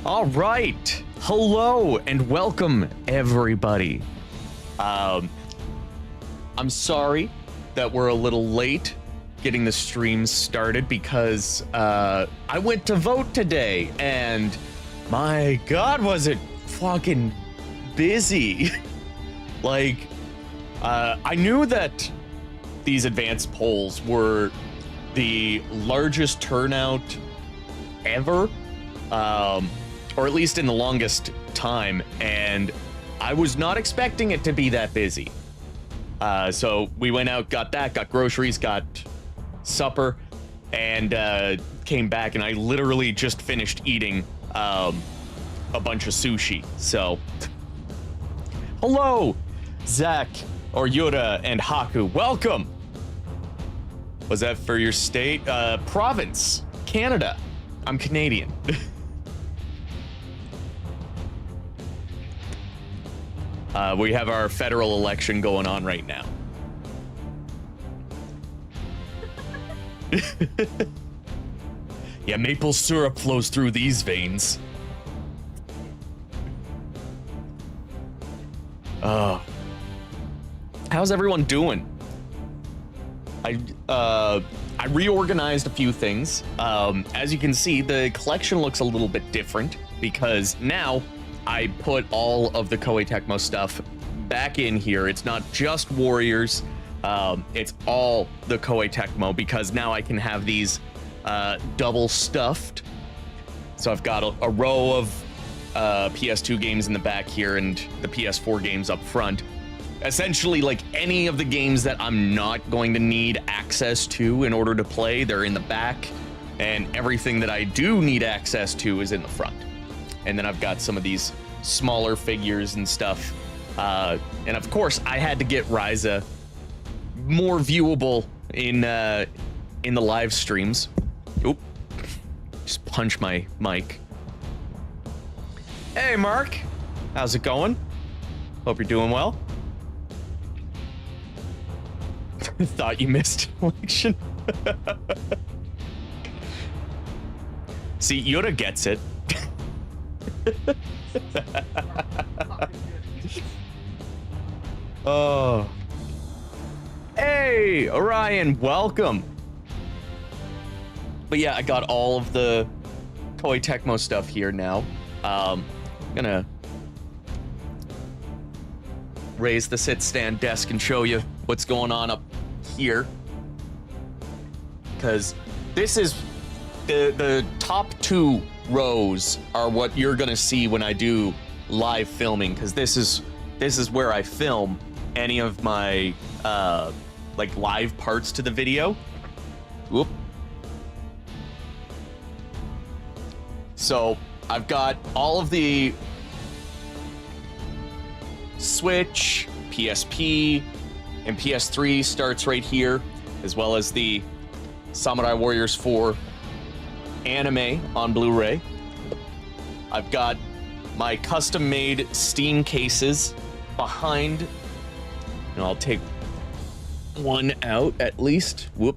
All right. Hello and welcome, everybody. I'm sorry that we're a little late getting the stream started because I went to vote today and my God, was it fucking busy. Like, I knew that these advanced polls were the largest turnout ever, or at least in the longest time, and I was not expecting it to be that busy. So we went out, got groceries, got supper, and came back, and I literally just finished eating a bunch of sushi. So, hello, Zach, or Yoda, and Haku. Welcome. Was that for your state? Province, Canada. I'm Canadian. We have our federal election going on right now. Yeah, maple syrup flows through these veins. How's everyone doing? I reorganized a few things. As you can see, the collection looks a little bit different because now I put all of the Koei Tecmo stuff back in here. It's not just Warriors. It's all the Koei Tecmo because now I can have these double stuffed. So I've got a row of PS2 games in the back here and the PS4 games up front. Essentially, like any of the games that I'm not going to need access to in order to play, they're in the back, and everything that I do need access to is in the front. And then I've got some of these smaller figures and stuff. And of course, I had to get Ryza more viewable in the live streams. Oop. Just punch my mic. Hey, Mark. How's it going? Hope you're doing well. Thought you missed election. See, Yoda gets it. Oh. Hey, Orion, welcome. But yeah, I got all of the Koei Tecmo stuff here now. I'm gonna raise the sit stand desk and show you what's going on up here, because this is the top 2 rows are what you're gonna see when I do live filming, because this is where I film any of my like live parts to the video. Whoop. So I've got all of the Switch, PSP, and PS3 starts right here, as well as the Samurai Warriors 4 anime on Blu-ray. I've got my custom-made Steam cases behind, and I'll take one out at least. Whoop.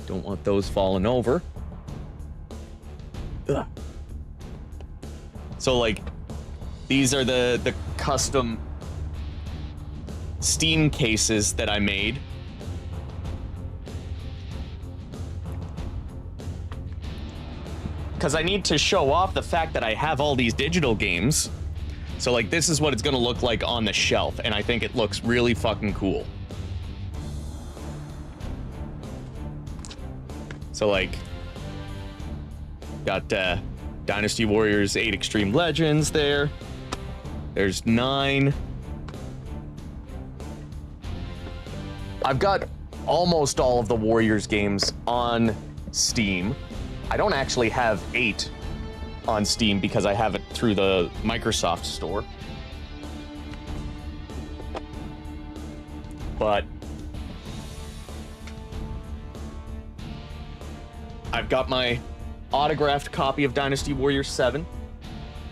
Don't want those falling over. Ugh. So, like, these are the custom Steam cases that I made. Because I need to show off the fact that I have all these digital games. So, like, this is what it's gonna look like on the shelf, and I think it looks really fucking cool. So, like, got Dynasty Warriors 8 Extreme Legends there. There's 9. I've got almost all of the Warriors games on Steam. I don't actually have 8 on Steam because I have it through the Microsoft Store. But I've got my autographed copy of Dynasty Warriors 7.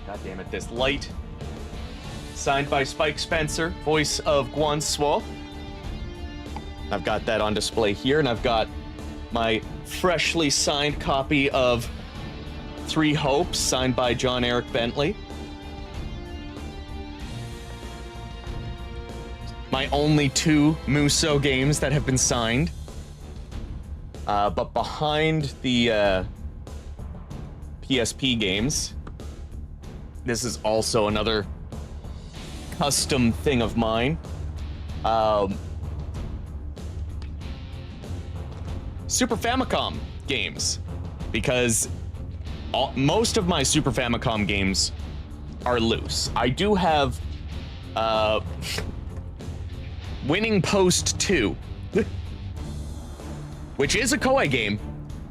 God damn it, this light. Signed by Spike Spencer, voice of Guan Suo. I've got that on display here, and I've got my freshly signed copy of Three Hopes, signed by John Eric Bentley. My only 2 Muso games that have been signed. But behind the PSP games, this is also another custom thing of mine. Super Famicom games, because most of my Super Famicom games are loose. I do have Winning Post 2, which is a Koei game.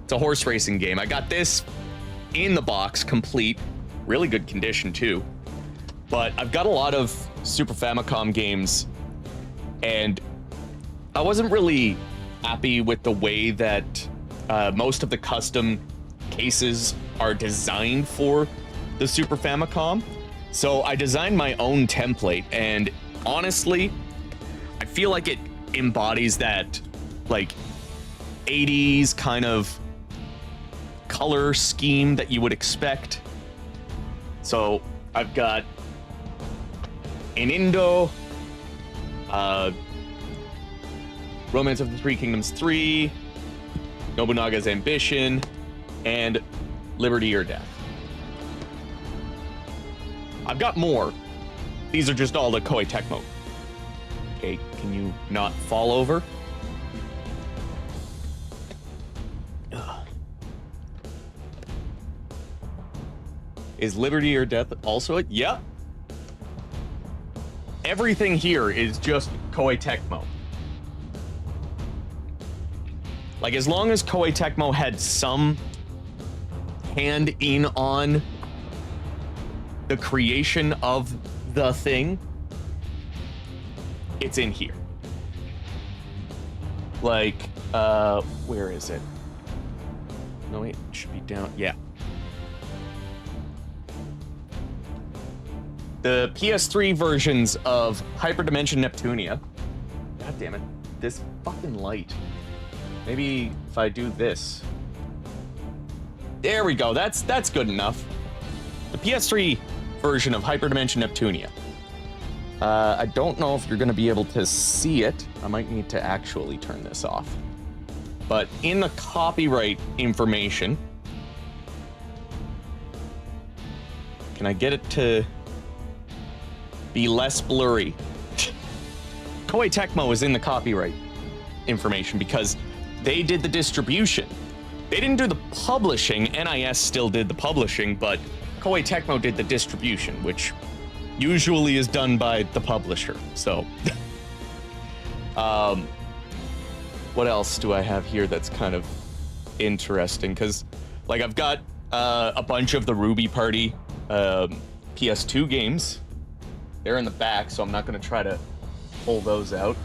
It's a horse racing game. I got this in the box, complete, really good condition too. But I've got a lot of Super Famicom games, and I wasn't really happy with the way that most of the custom cases are designed for the Super Famicom. So I designed my own template, and honestly, I feel like it embodies that, like, 80s kind of color scheme that you would expect. So I've got an Indo Romance of the Three Kingdoms 3, Nobunaga's Ambition, and Liberty or Death. I've got more. These are just all the Koei Tecmo. Okay, can you not fall over? Ugh. Is Liberty or Death also it? Yeah. Everything here is just Koei Tecmo. Like, as long as Koei Tecmo had some hand in on the creation of the thing, it's in here. Like, where is it? No, wait, it should be down. Yeah. The PS3 versions of Hyperdimension Neptunia. God damn it. This fucking light. Maybe if I do this. There we go. That's good enough. The PS3 version of Hyperdimension Neptunia. I don't know if you're going to be able to see it. I might need to actually turn this off. But in the copyright information, can I get it to be less blurry? Koei Tecmo is in the copyright information because they did the distribution. They didn't do the publishing. NIS still did the publishing, but Koei Tecmo did the distribution, which usually is done by the publisher. So, what else do I have here that's kind of interesting? Because, like, I've got a bunch of the Ruby Party PS2 games. They're in the back, so I'm not going to try to pull those out.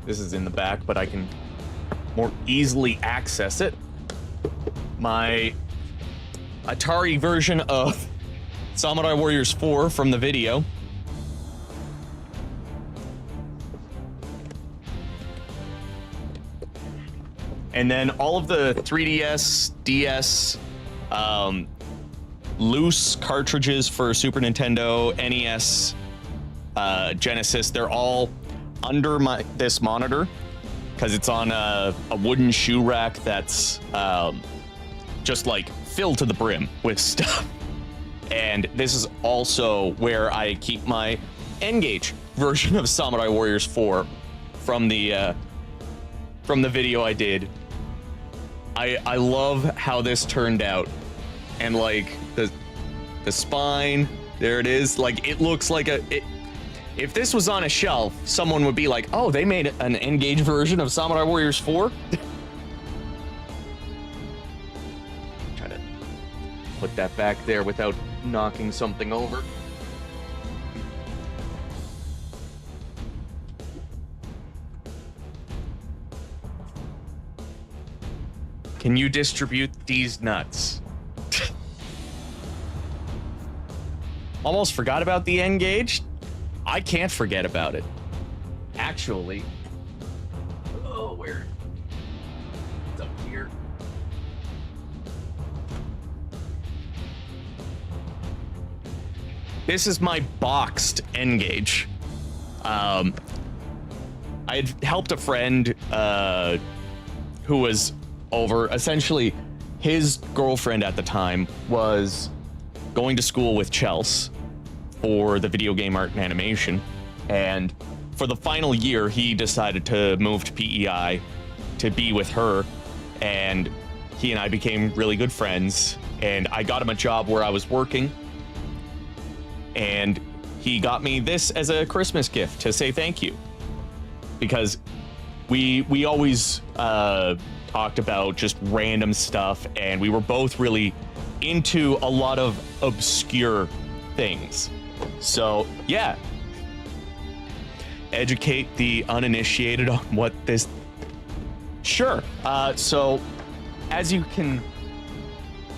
This is in the back, but I can more easily access it. My Atari version of Samurai Warriors 4 from the video. And then all of the 3DS, DS, loose cartridges for Super Nintendo, NES, Genesis, they're all under this monitor because it's on a wooden shoe rack that's just like filled to the brim with stuff. And this is also where I keep my N-Gage version of Samurai Warriors 4 from the video I did. I love how this turned out, and like the spine, there it is. Like, it looks like if this was on a shelf, someone would be like, oh, they made an N-Gage version of Samurai Warriors 4? Try to put that back there without knocking something over. Can you distribute these nuts? Almost forgot about the N-Gage. I can't forget about it. Actually. Oh, where? It's up here. This is my boxed N-Gage. I had helped a friend who was over. Essentially, his girlfriend at the time was going to school with Chelsea for the video game art and animation, and for the final year he decided to move to PEI to be with her, and he and I became really good friends, and I got him a job where I was working, and he got me this as a Christmas gift to say thank you, because we always talked about just random stuff, and we were both really into a lot of obscure things. So yeah, educate the uninitiated on what this. Sure. So as you can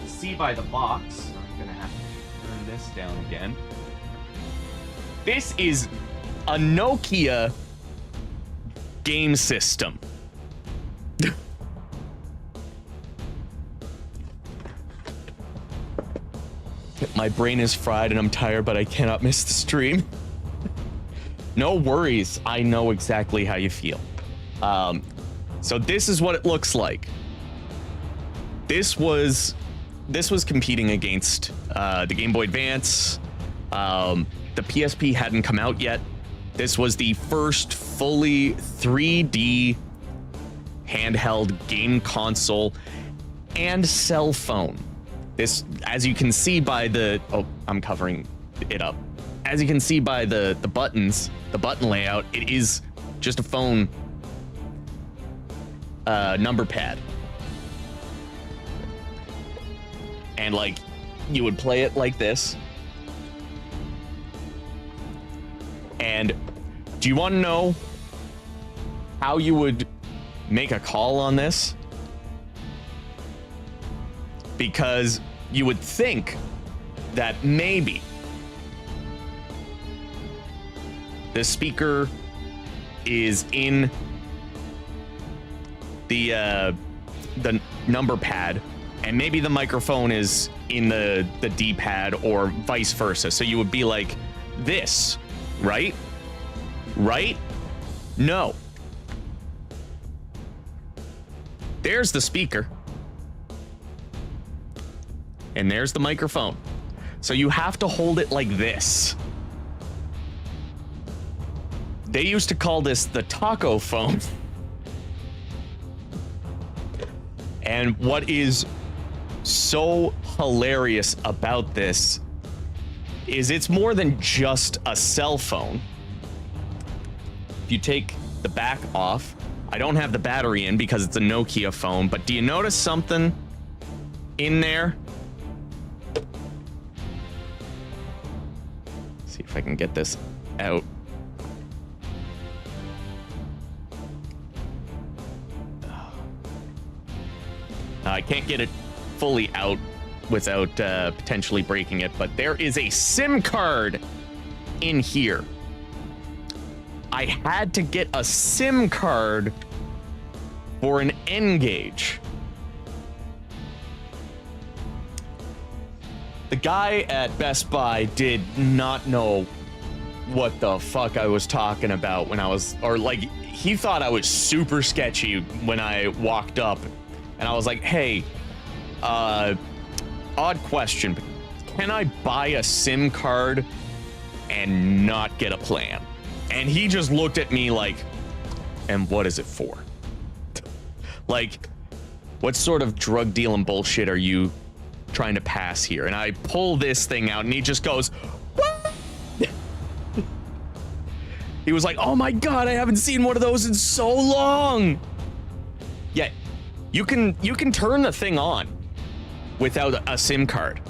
see by the box, I'm gonna have to turn this down again. This is a Nokia game system. My brain is fried and I'm tired, but I cannot miss the stream. No worries. I know exactly how you feel. So this is what it looks like. This was competing against the Game Boy Advance. The PSP hadn't come out yet. This was the first fully 3D handheld game console and cell phone. This, as you can see by the, oh, I'm covering it up. As you can see by the buttons, the button layout, it is just a phone number pad. And like, you would play it like this. And do you want to know how you would make a call on this? Because you would think that maybe the speaker is in the number pad, and maybe the microphone is in the D-pad, or vice versa. So you would be like this, right? Right? No. There's the speaker. And there's the microphone. So you have to hold it like this. They used to call this the taco phone. And what is so hilarious about this is it's more than just a cell phone. If you take the back off, I don't have the battery in because it's a Nokia phone, but do you notice something in there? Let's see if I can get this out. I can't get it fully out without potentially breaking it, but there is a SIM card in here. I had to get a SIM card for an N-Gage. The guy at Best Buy did not know what the fuck I was talking about when I was, or like, he thought I was super sketchy when I walked up, and I was like, hey, odd question, but can I buy a SIM card and not get a plan? And he just looked at me like, and what is it for? Like, what sort of drug dealing bullshit are you trying to pass here? And I pull this thing out and he just goes, what? He was like, oh my God, I haven't seen one of those in so long. Yeah, you can turn the thing on without a SIM card,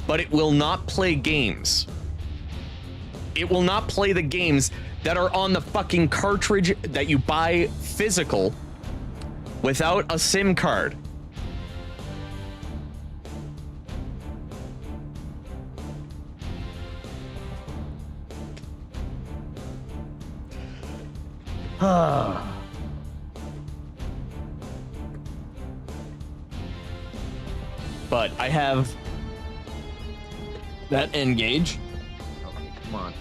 but it will not play games. It will not play the games that are on the fucking cartridge that you buy physical without a SIM card. But I have that N-Gage. Okay, come on.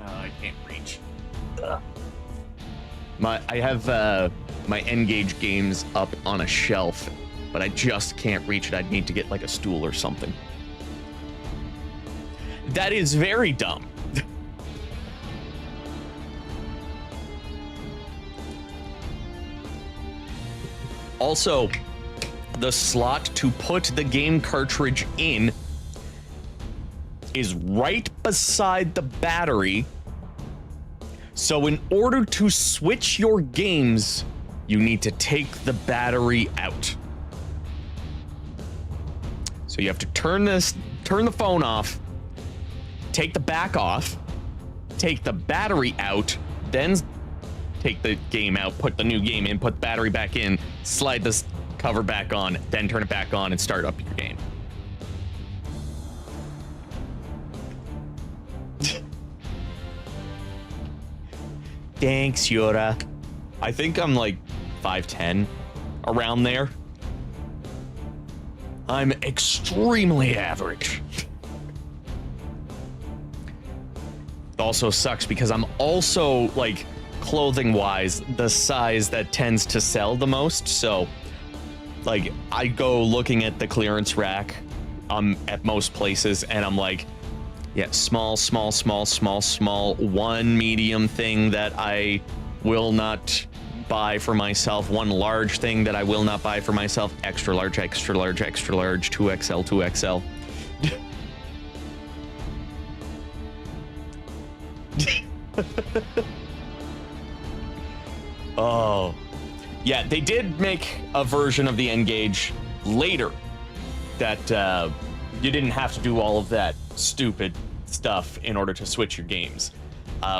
I can't reach. I have my N-Gage games up on a shelf, but I just can't reach it. I'd need to get like a stool or something. That is very dumb. Also, the slot to put the game cartridge in is right beside the battery. So in order to switch your games, you need to take the battery out. So you have to turn the phone off, take the back off, take the battery out, then take the game out, put the new game in, put the battery back in, slide this cover back on, then turn it back on and start up your game. Thanks, Yura. I think I'm like 5'10", around there. I'm extremely average. It also sucks because I'm also, like, clothing-wise, the size that tends to sell the most. So, like, I go looking at the clearance rack at most places, and I'm like, yeah, small, one medium thing that I will not buy for myself, one large thing that I will not buy for myself, extra large, 2XL, 2XL. Oh, yeah, they did make a version of the N-Gage later that you didn't have to do all of that stupid stuff in order to switch your games,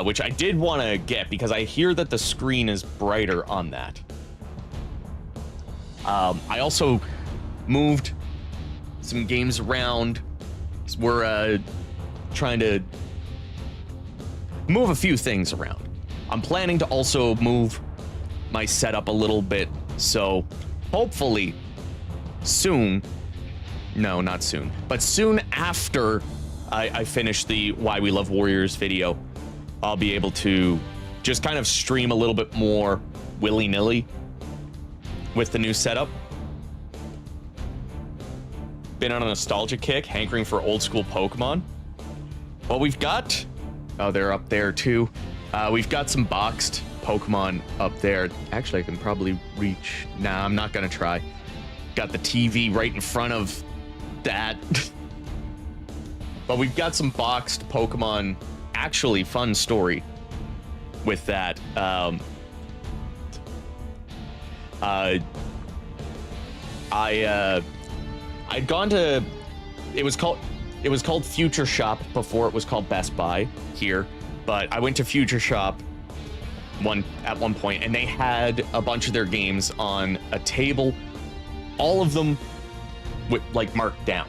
which I did want to get because I hear that the screen is brighter on that. I also moved some games around. We're trying to move a few things around. I'm planning to also move my setup a little bit, so hopefully soon, no, not soon, but soon after I finish the Why We Love Warriors video, I'll be able to just kind of stream a little bit more willy-nilly with the new setup. Been on a nostalgia kick, hankering for old school Pokemon. Well, we've got, oh, they're up there too. We've got some boxed Pokemon up there. Actually, I can probably reach. Nah, I'm not gonna try. Got the TV right in front of that. But we've got some boxed Pokemon. Actually, fun story with that. I'd gone to, it was called Future Shop before it was called Best Buy here, but I went to Future Shop at one point, and they had a bunch of their games on a table, all of them with, like, marked down.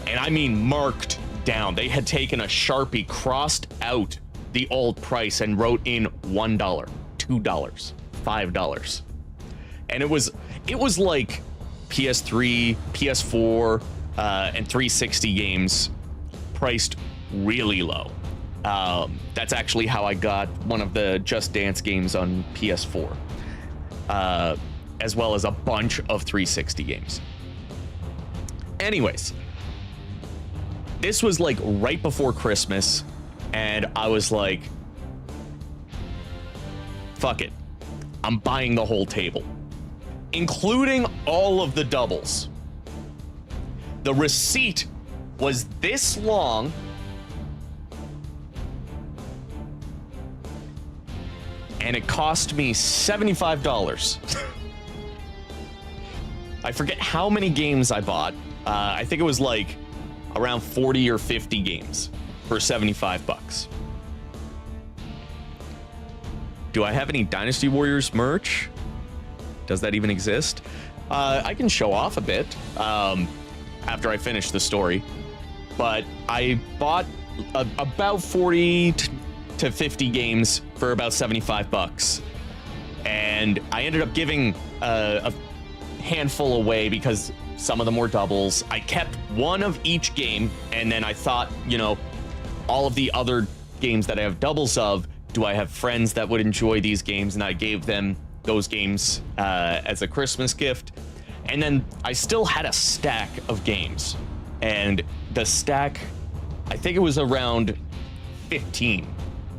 And I mean marked down. They had taken a Sharpie, crossed out the old price, and wrote in $1, $2, $5. And it was like PS3, PS4, and 360 games priced really low. That's actually how I got one of the Just Dance games on PS4, as well as a bunch of 360 games. Anyways, this was like right before Christmas, and I was like, fuck it, I'm buying the whole table, including all of the doubles. The receipt was this long, and it cost me $75. I forget how many games I bought. I think it was like around 40 or 50 games for $75. Do I have any Dynasty Warriors merch? Does that even exist? I can show off a bit after I finish the story, but I bought about 40 to 50 games for about $75, and I ended up giving a handful away because some of them were doubles. I kept one of each game, and then I thought, you know, all of the other games that I have doubles of, do I have friends that would enjoy these games? And I gave them those games as a Christmas gift. And then I still had a stack of games, and the stack, I think it was around 15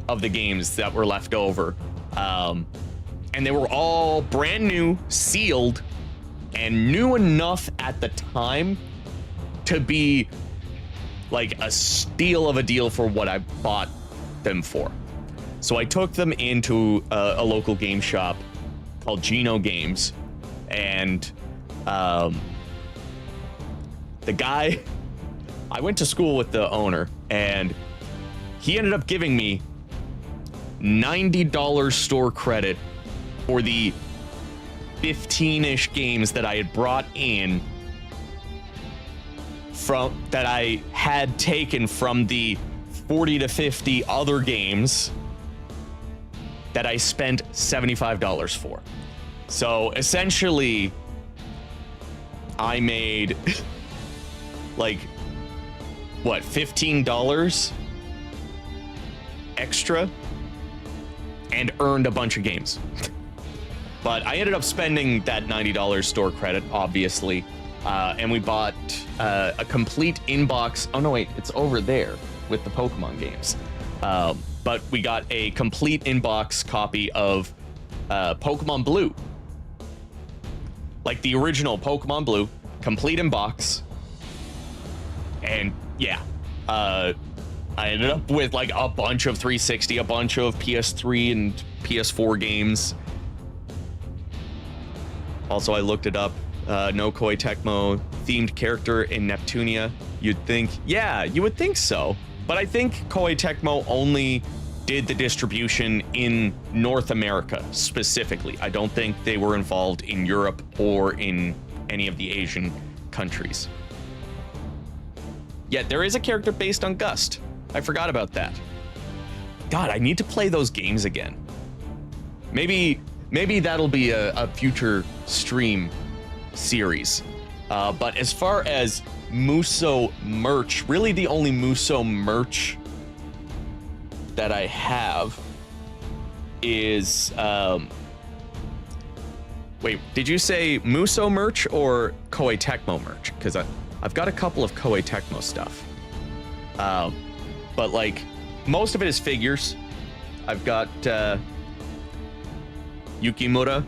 of the games that were left over, and they were all brand new, sealed, and new enough at the time to be like a steal of a deal for what I bought them for. So I took them into a local game shop called Gino Games, and the guy, I went to school with the owner, and he ended up giving me $90 store credit for the 15-ish games that I had brought in from, that I had taken from the 40 to 50 other games that I spent $75 for. So essentially, I made like, what, $15 extra and earned a bunch of games. But I ended up spending that $90 store credit, obviously, and we bought a complete inbox. Oh no, wait, it's over there with the Pokemon games. But we got a complete inbox copy of Pokemon Blue. Like the original Pokemon Blue, complete inbox. And yeah, I ended up with like a bunch of 360, a bunch of PS3 and PS4 games. Also, I looked it up. No Koei Tecmo themed character in Neptunia. You'd think, yeah, you would think so. But I think Koei Tecmo only did the distribution in North America specifically. I don't think they were involved in Europe or in any of the Asian countries. Yet there is a character based on Gust. I forgot about that. God, I need to play those games again. Maybe that'll be a future stream series. But as far as Muso merch, really the only Muso merch that I have is wait, did you say Muso merch or Koei Tecmo merch? Because I've got a couple of Koei Tecmo stuff, but like most of it is figures. I've got Yukimura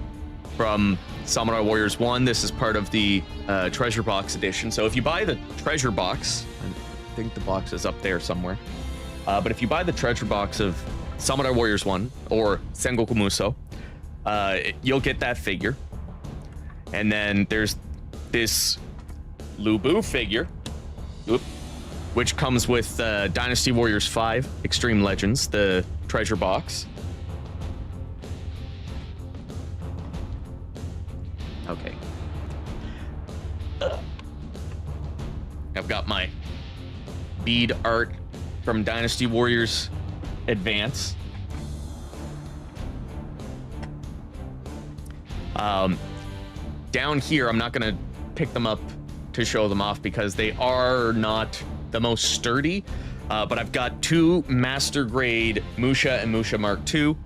from Samurai Warriors 1. This is part of the treasure box edition. So if you buy the treasure box, I think the box is up there somewhere. But if you buy the treasure box of Samurai Warriors 1 or Sengoku Muso, you'll get that figure. And then there's this Lubu figure, which comes with Dynasty Warriors 5 Extreme Legends, the treasure box. Okay. I've got my bead art from Dynasty Warriors Advance. Down here, I'm not going to pick them up to show them off because they are not the most sturdy. But I've got two Master Grade Musha and Musha Mark II.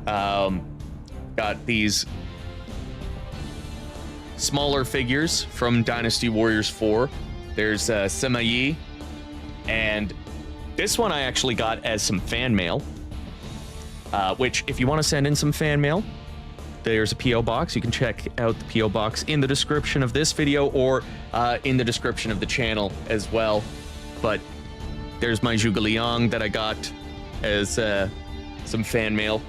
Got these smaller figures from Dynasty Warriors 4. There's Semayi, and this one I actually got as some fan mail, which if you want to send in some fan mail, there's a P.O. box. You can check out the P.O. box in the description of this video or in the description of the channel as well. But there's my Zhuge Liang that I got as some fan mail.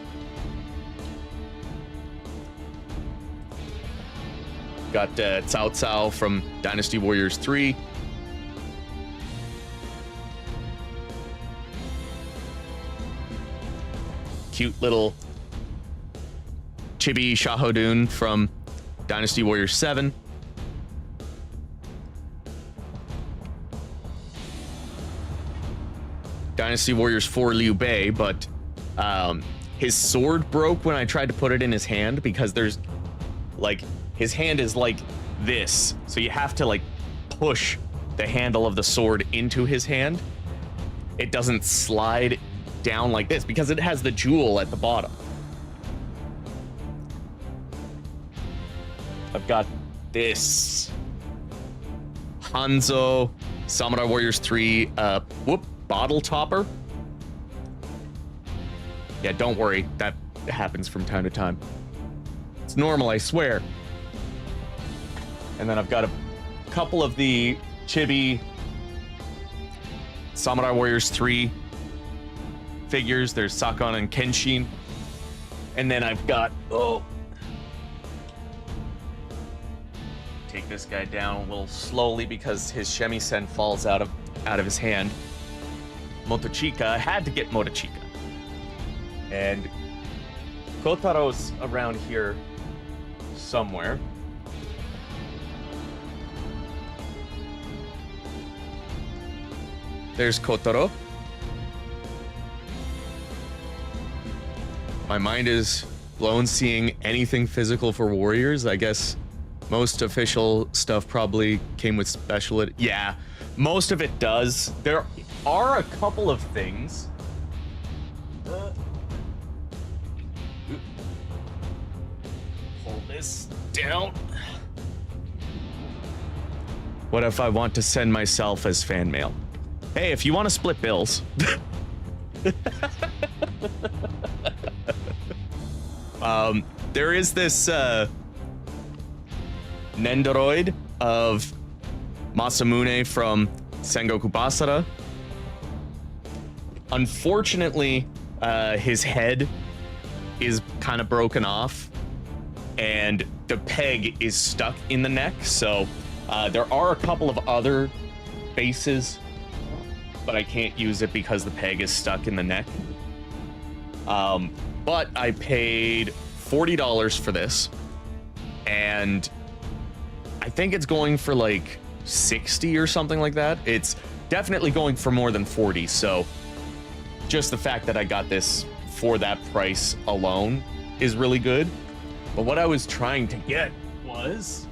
Got Cao Cao from Dynasty Warriors 3. Cute little Chibi Shahodun from Dynasty Warriors 7. Dynasty Warriors 4 Liu Bei, but his sword broke when I tried to put it in his hand because there's like his hand is like this, so you have to like push the handle of the sword into his hand. It doesn't slide down like this because it has the jewel at the bottom. I've got this Hanzo Samurai Warriors 3 bottle topper. Yeah, don't worry, that happens from time to time. It's normal, I swear. And then I've got a couple of the Chibi Samurai Warriors 3 figures. There's Sakon and Kenshin. And then I've got, take this guy down a little slowly because his shamisen falls out of his hand. Motochika, I had to get Motochika. And Kotaro's around here somewhere. There's Kotaro. My mind is blown seeing anything physical for Warriors. I guess most official stuff probably came with special yeah, most of it does. There are a couple of things. Hold this down. What if I want to send myself as fan mail? Hey, if you want to split bills. There is this Nendoroid of Masamune from Sengoku Basara. Unfortunately, his head is kind of broken off and the peg is stuck in the neck, so there are a couple of other bases, but I can't use it because the peg is stuck in the neck. But I paid $40 for this, and I think it's going for like 60 or something like that. It's definitely going for more than 40, so just the fact that I got this for that price alone is really good. But what I was trying to get was...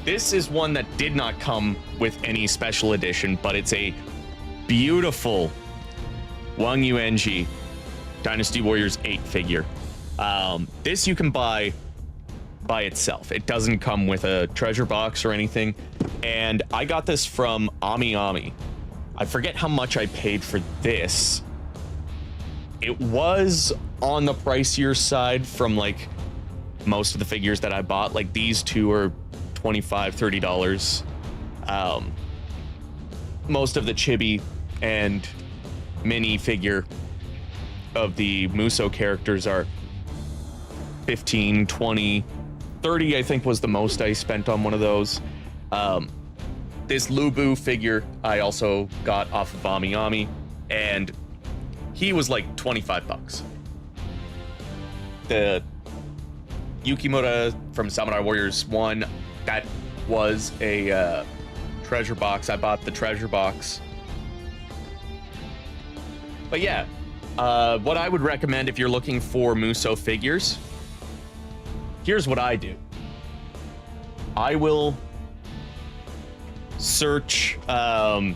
this is one that did not come with any special edition, but it's a beautiful Wang Yuanji Dynasty Warriors 8 figure. This you can buy by itself. It doesn't come with a treasure box or anything. And I got this from Ami Ami. I forget how much I paid for this. It was on the pricier side from like most of the figures that I bought. Like these two are $25, $30. Most of the chibi and mini figure of the Muso characters are 15, 20, 30, I think was the most I spent on one of those. This Lubu figure I also got off of Ami Ami, and he was like 25 bucks. The Yukimura from Samurai Warriors 1, that was a treasure box. I bought the treasure box. But yeah, what I would recommend if you're looking for Muso figures, here's what I do. I will search on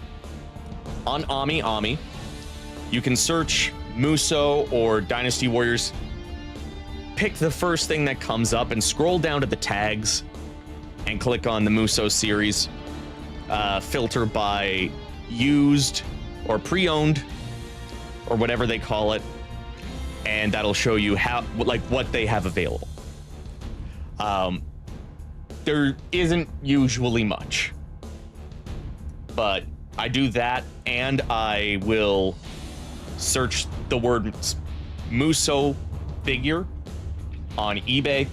Ami Ami. You can search Muso or Dynasty Warriors. Pick the first thing that comes up and scroll down to the tags and click on the Muso series. Filter by used or pre-owned or whatever they call it, and that'll show you how, like, what they have available. There isn't usually much, but I do that, and I will search the word Muso figure on eBay,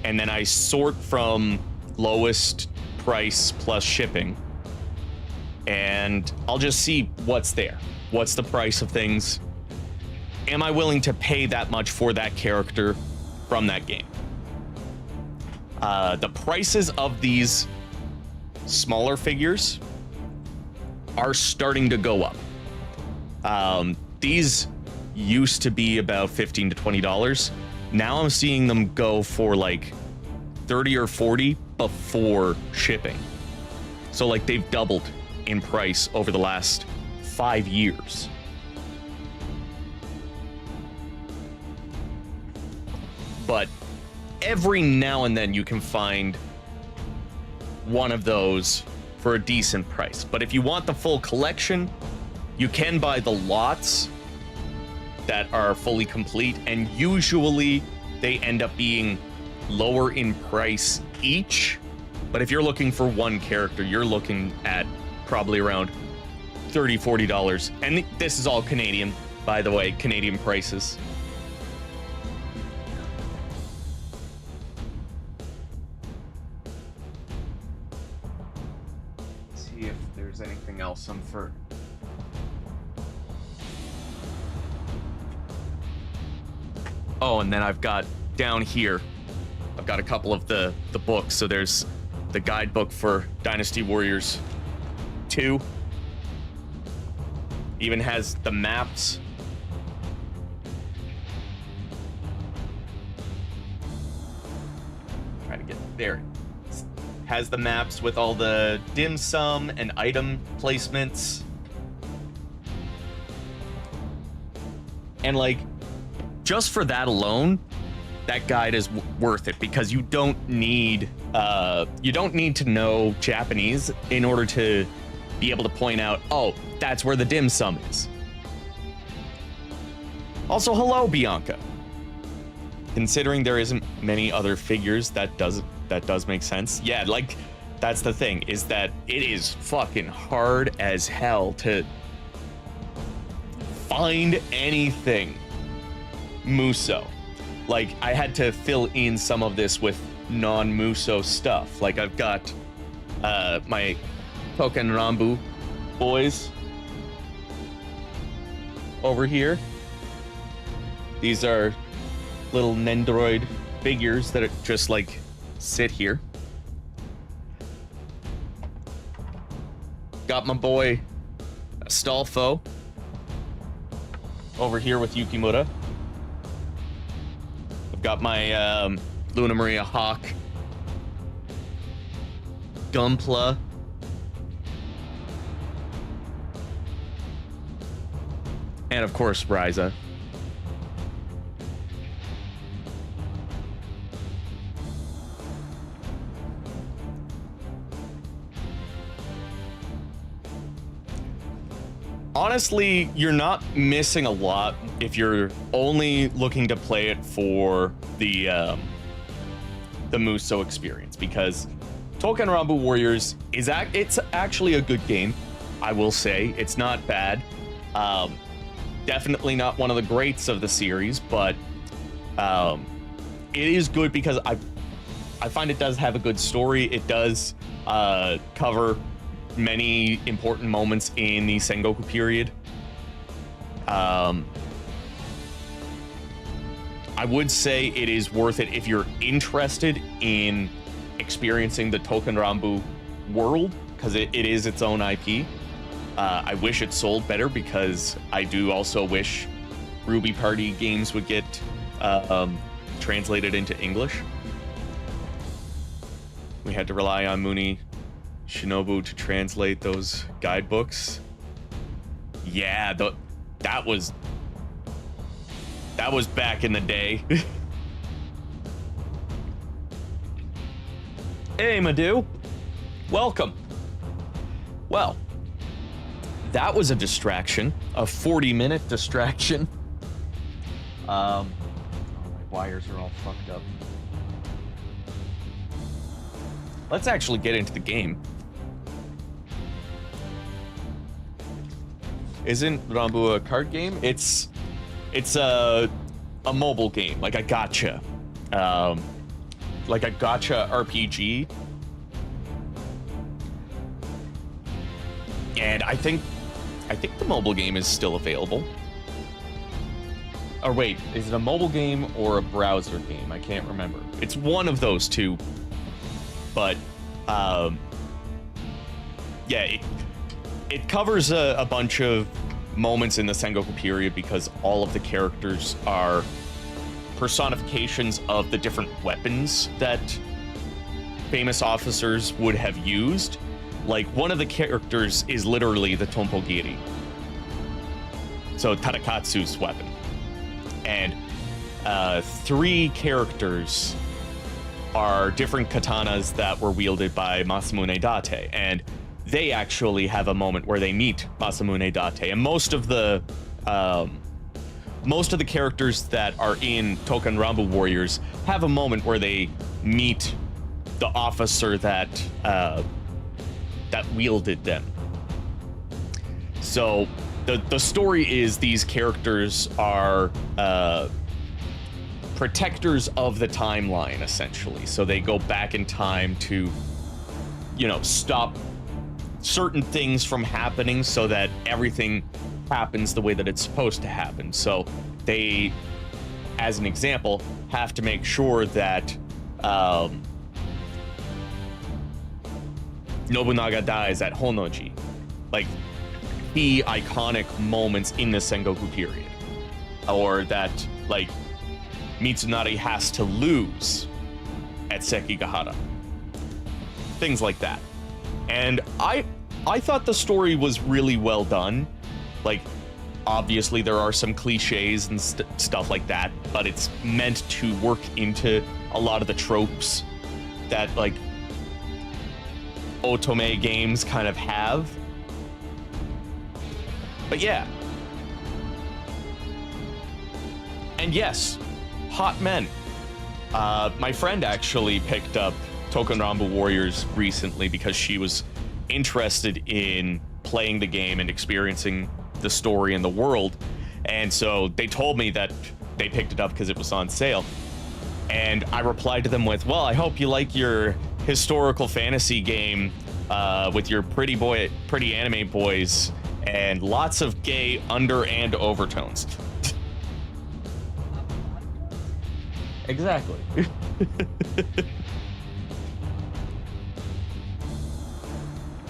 and then I sort from lowest price plus shipping, and I'll just see what's there. What's the price of things? Am I willing to pay that much for that character from that game? The prices of these smaller figures are starting to go up. These used to be about $15 to $20. Now I'm seeing them go for like 30 or 40 before shipping. So like they've doubled in price over the last 5 years. But every now and then you can find one of those for a decent price. But if you want the full collection, you can buy the lots that are fully complete, and usually they end up being lower in price each. But if you're looking for one character, you're looking at probably around $30, $40. And this is all Canadian, by the way, Canadian prices. Let's see if there's anything else I'm for. Oh, and then I've got down here, I've got a couple of the books. So there's the guidebook for Dynasty Warriors 2. Even has the maps there. Has the maps with all the dim sum and item placements. And like, just for that alone, that guide is worth it, because you don't need to know Japanese in order to be able to point out, oh, that's where the dim sum is. Also, hello, Bianca. Considering there isn't many other figures, that does make sense. Yeah, like, that's the thing, is that it is fucking hard as hell to find anything Muso. Like, I had to fill in some of this with non-Muso stuff. Like, I've got my Token Rambu boys over here. These are little Nendoroid figures that just like sit here. Got my boy Astolfo over here with Yukimura. I've got my Luna Maria Hawk, Gunpla, and of course Ryza. Honestly, you're not missing a lot if you're only looking to play it for the Muso experience, because Token Rambu Warriors it's actually a good game. I will say it's not bad. Definitely not one of the greats of the series, but it is good because I find it does have a good story. It does cover many important moments in the Sengoku period. I would say it is worth it if you're interested in experiencing the Token Rambu world, because it is its own IP. I wish it sold better, because I do also wish Ruby Party games would get translated into English. We had to rely on Muni Shinobu to translate those guidebooks. Yeah, that was back in the day. Hey, Madhu. Welcome. Well, that was a distraction, a 40-minute distraction. My wires are all fucked up. Let's actually get into the game. Isn't Rambu a card game? It's a mobile game, like a gacha, RPG. And I think the mobile game is still available. Or wait, is it a mobile game or a browser game? I can't remember. It's one of those two. But yeah, it covers a bunch of moments in the Sengoku period, because all of the characters are personifications of the different weapons that famous officers would have used. Like, one of the characters is literally the Tompogiri, so Tadakatsu's weapon. And 3 characters are different katanas that were wielded by Masamune Date, and they actually have a moment where they meet Masamune Date. And most of the characters that are in Token Rambu Warriors have a moment where they meet the officer that wielded them. So the story is these characters are protectors of the timeline, essentially. So they go back in time to, stop certain things from happening so that everything happens the way that it's supposed to happen. So they, as an example, have to make sure that Nobunaga dies at Honnoji. Like, key iconic moments in the Sengoku period. Or that, like, Mitsunari has to lose at Sekigahara. things like that. And I thought the story was really well done. Like, obviously there are some cliches and stuff like that, but it's meant to work into a lot of the tropes that, like, otome games kind of have. But yeah. And yes, hot men. My friend actually picked up Dynasty Warriors recently because she was interested in playing the game and experiencing the story and the world. And so they told me that they picked it up because it was on sale. And I replied to them with, well, I hope you like your historical fantasy game with your pretty anime boys and lots of gay under and overtones. Exactly.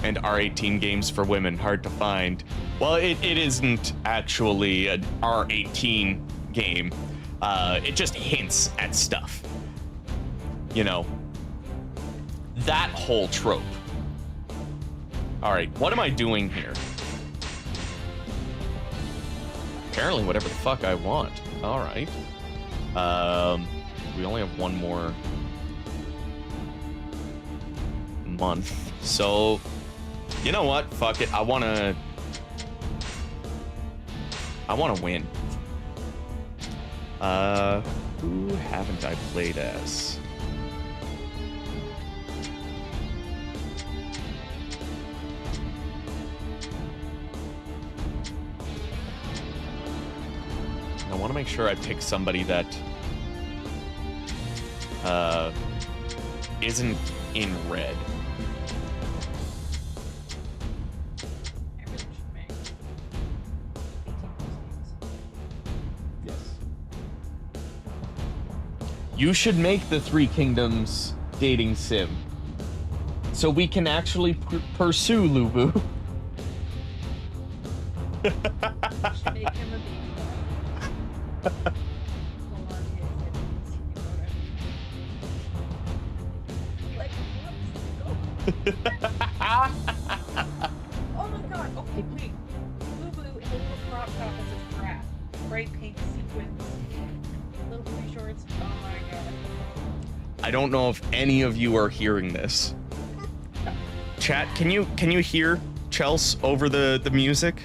And R18 games for women, hard to find. Well, it isn't actually an R18 game. It just hints at stuff. You know, that whole trope. All right, what am I doing here? Apparently whatever the fuck I want. All right. We only have one more month. So, you know what? Fuck it. I wanna win. Who haven't I played as? I want to make sure I pick somebody that isn't in red. Yes. You should make the Three Kingdoms dating sim so we can actually pursue Lubu. Should make him a baby. Oh my god, okay, wait. Lubu in a little crop top as a brat. Bright pink sequins. Little booty shorts. Oh my god. I don't know if any of you are hearing this. Chat, can you hear Chels over the music?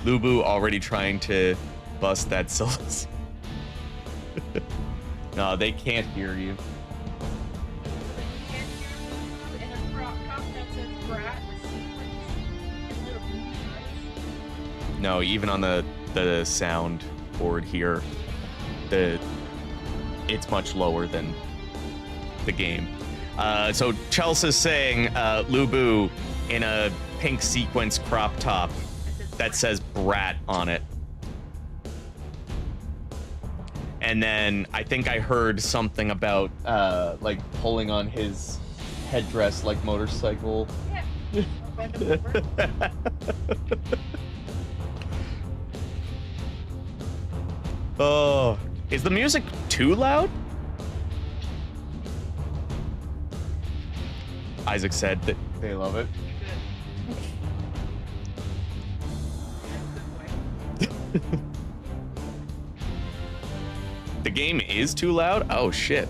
Lubu already trying to bust that syllabus. No, they can't hear you. You can't hear Lubu in a crop top that says brat with sequins and little booty shorts. No, even on the sound board here, it's much lower than the game. So Chelsea's saying Lubu in a pink sequence crop top that says brat on it. And then I think I heard something about like pulling on his headdress like motorcycle. Yeah. I'll bend him over. Oh, is the music too loud? Isaac said that they love it. The game is too loud? Oh shit.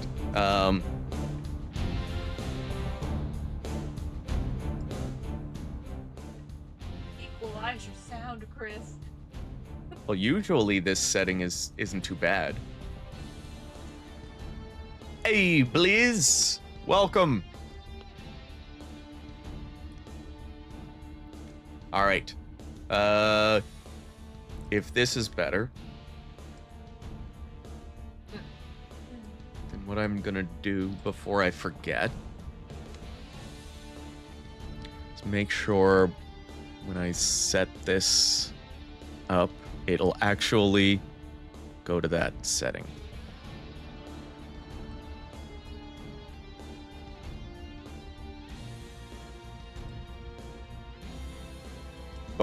Equalize your sound, Chris. Well, usually this setting isn't too bad. Hey, Blizz! Welcome! Alright. If this is better, then what I'm gonna do before I forget is make sure when I set this up, it'll actually go to that setting.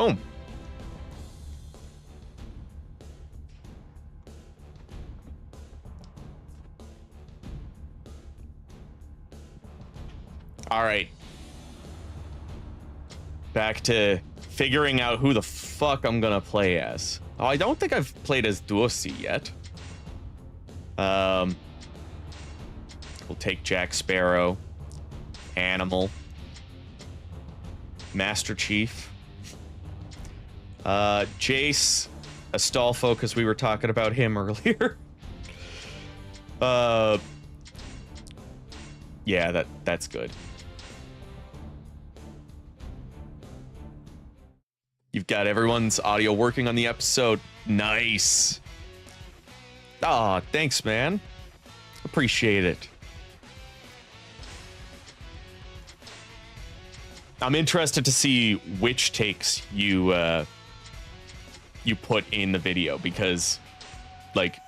Boom. All right. Back to figuring out who the fuck I'm gonna play as. Oh, I don't think I've played as Duosi yet. We'll take Jack Sparrow, Animal, Master Chief, Jace, Astolfo, because we were talking about him earlier. Yeah, that's good. You've got everyone's audio working on the episode. Nice. Aw, thanks, man. Appreciate it. I'm interested to see which takes you put in the video, because, like,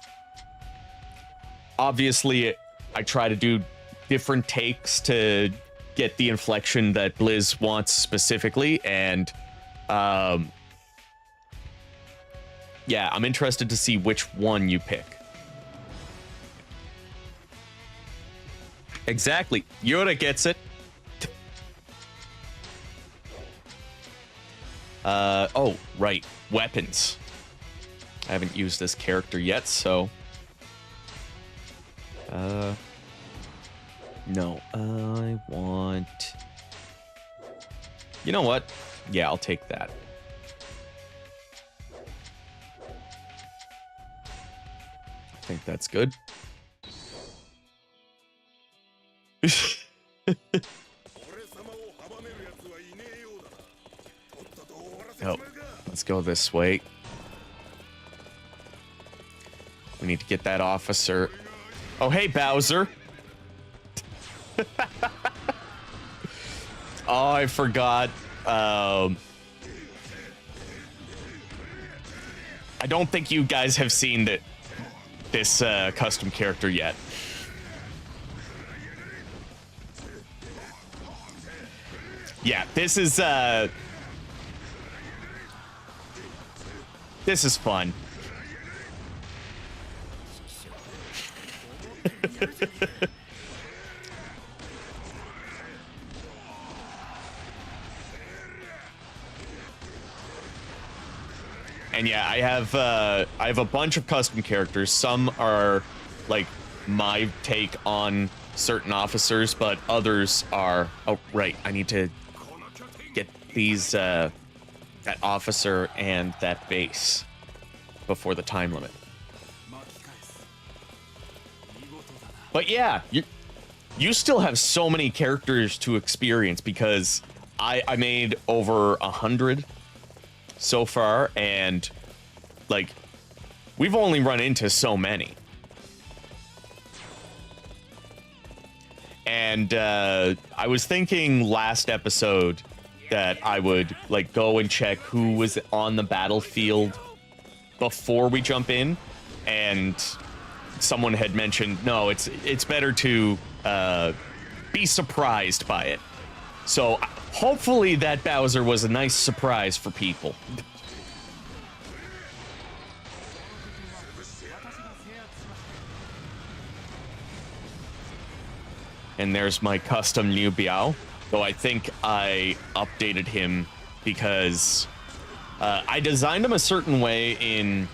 obviously I try to do different takes to get the inflection that Blizz wants specifically, and yeah, I'm interested to see which one you pick. Exactly. Yoda gets it. Oh, right. Weapons. I haven't used this character yet, so... No, I want... You know what? Yeah, I'll take that. I think that's good. Oh, let's go this way. We need to get that officer. Oh, hey, Bowser. Oh, I forgot. I don't think you guys have seen this custom character yet. Yeah, this is fun. And yeah, I have a bunch of custom characters. Some are like my take on certain officers, but others are... Oh, right. I need to get these, that officer and that base before the time limit. But yeah, you still have so many characters to experience, because I made over 100 so far, and like we've only run into so many. And I was thinking last episode that I would like go and check who was on the battlefield before we jump in, and someone had mentioned, no, it's better to be surprised by it. So hopefully that Bowser was a nice surprise for people. And there's my custom Liu Biao, though I think I updated him because I designed him a certain way in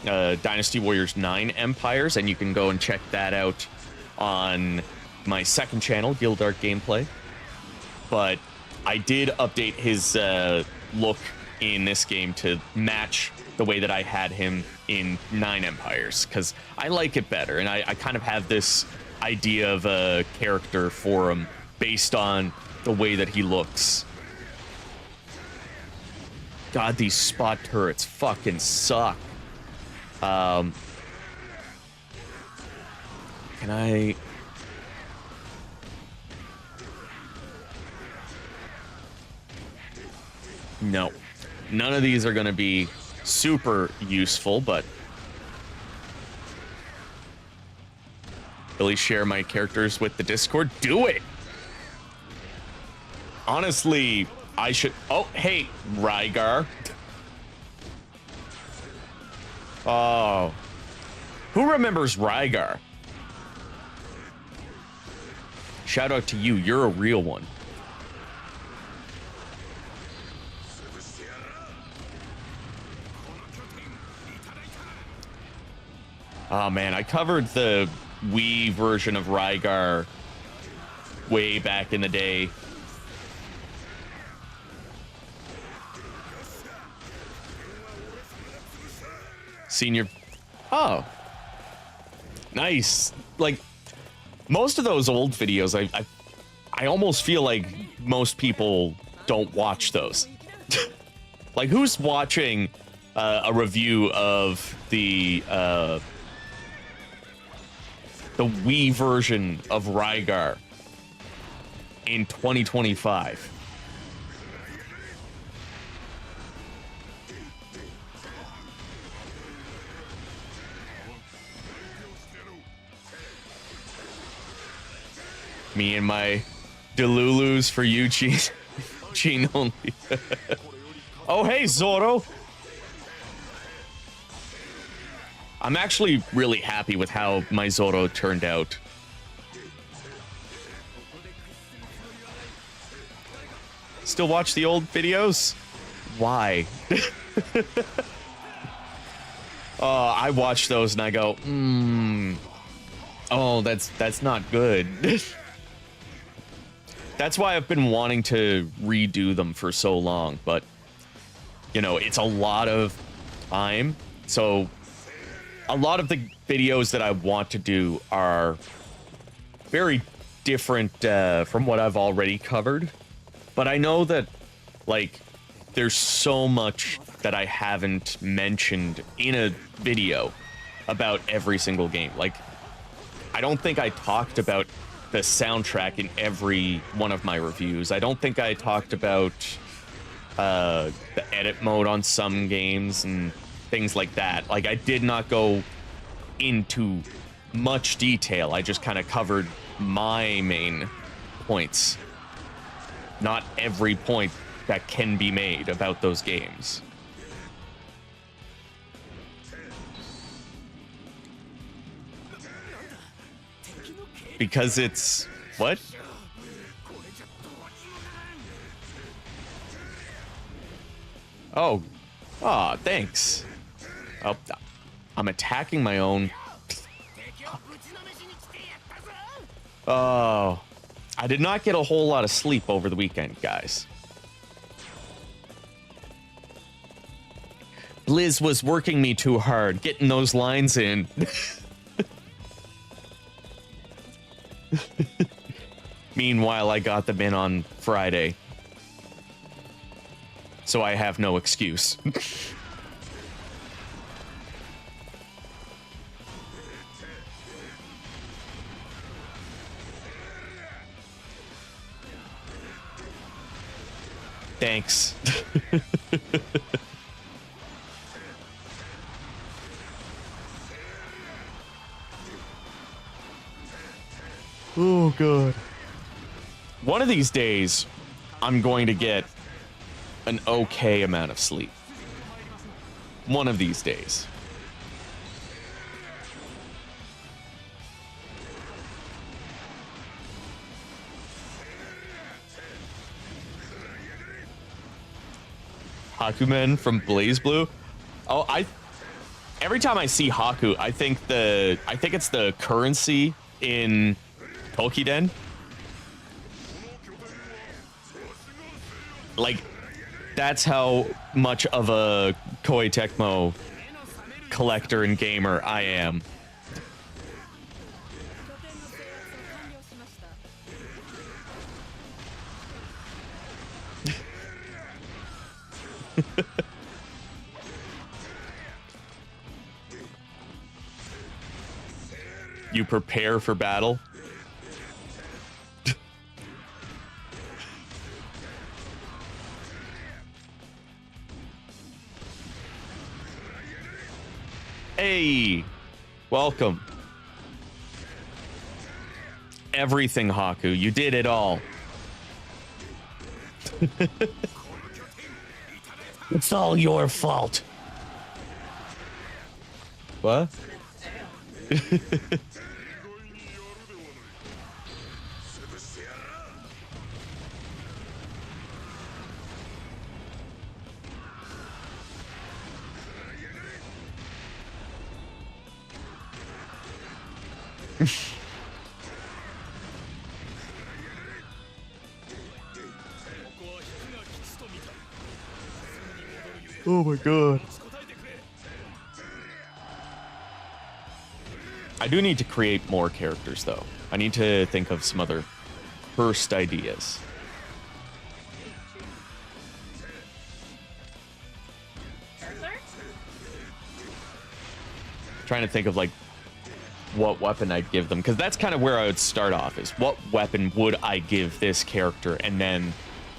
Dynasty Warriors 9 Empires, and you can go and check that out on my second channel, Gildart Gameplay. But I did update his look in this game to match the way that I had him in 9 Empires, because I like it better, and I kind of have this idea of a character for him based on the way that he looks. God, these spot turrets fucking suck. Can I... No. None of these are going to be super useful, but... Really share my characters with the Discord? Do it! Honestly, I should... Oh, hey, Rygar. Oh. Who remembers Rygar? Shout out to you. You're a real one. Oh, man. I covered the Wii version of Rygar way back in the day. Senior. Oh. Nice. Like, most of those old videos, I almost feel like most people don't watch those. Like, who's watching a review of the Wii version of Rygar in 2025? Me and my Delulus for you, Gene only. Oh, hey, Zoro. I'm actually really happy with how my Zoro turned out. Still watch the old videos? Why? I watch those and I go, oh, that's not good. That's why I've been wanting to redo them for so long, but, you know, it's a lot of time. So a lot of the videos that I want to do are very different from what I've already covered. But I know that, like, there's so much that I haven't mentioned in a video about every single game. Like, I don't think I talked about the soundtrack in every one of my reviews. I don't think I talked about the edit mode on some games and things like that. Like, I did not go into much detail. I just kind of covered my main points. Not every point that can be made about those games. Because it's... What? Oh. Aw, thanks. Oh, I'm attacking my own... Oh. I did not get a whole lot of sleep over the weekend, guys. Blizz was working me too hard, getting those lines in. Meanwhile, I got them in on Friday. So I have no excuse. Thanks. Oh, God. One of these days, I'm going to get an okay amount of sleep. One of these days. Hakumen from Blaze Blue. Oh, every time I see Haku, I think it's the currency in Tokiden. Like, that's how much of a Koei Tecmo collector and gamer I am. You prepare for battle. Hey, welcome. Everything, Haku. You did it all. It's all your fault. What? Oh my god. I do need to create more characters, though. I need to think of some other first ideas. Trying to think of, like, what weapon I'd give them, because that's kind of where I would start off, is what weapon would I give this character, and then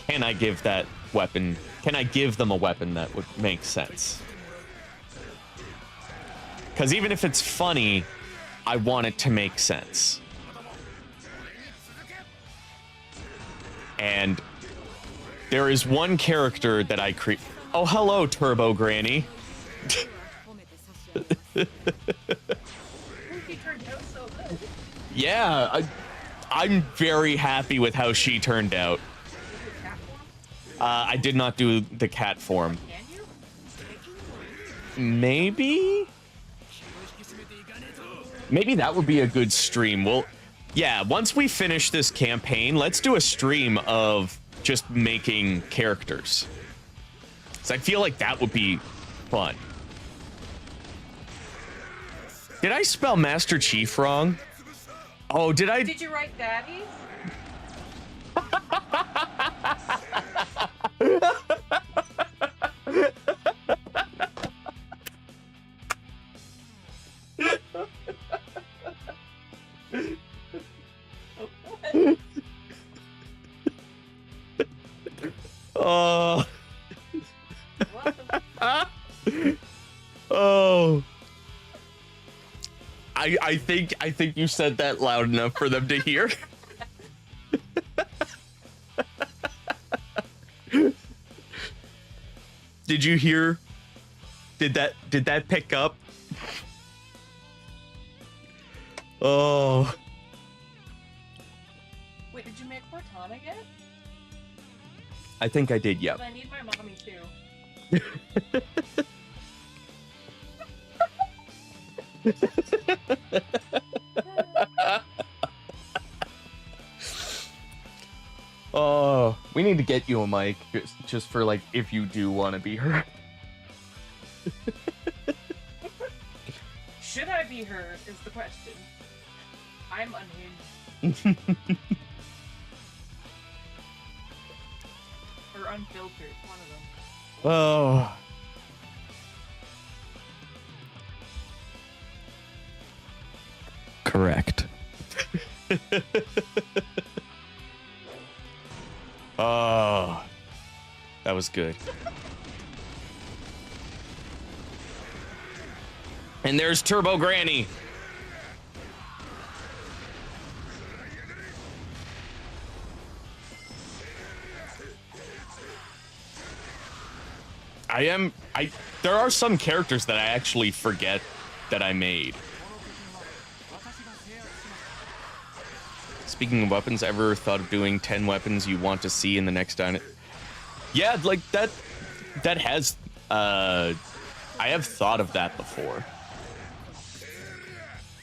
can I give that weapon, can I give them a weapon that would make sense? Because even if it's funny, I want it to make sense. And there is one character that I create. Oh, hello, Turbo Granny. Yeah, I'm very happy with how she turned out. I did not do the cat form. Maybe? Maybe that would be a good stream. Well, yeah, once we finish this campaign, let's do a stream of just making characters. So I feel like that would be fun. Did I spell Master Chief wrong? Oh, did I? Did you write daddies? Oh. Oh. I think you said that loud enough for them to hear. Did you hear? Did that pick up? Oh. Wait, did you make Cortana yet? I think I did, yep. I need my mommy too. Oh, we need to get you a mic just for, like, if you do want to be her. Should I be her is the question. I'm unhinged. Or unfiltered, one of them. Oh. Correct. Oh, that was good. And there's Turbo Granny. There are some characters that I actually forget that I made. Speaking of weapons, ever thought of doing 10 weapons you want to see in the next Dynasty? Yeah, like that has, I have thought of that before.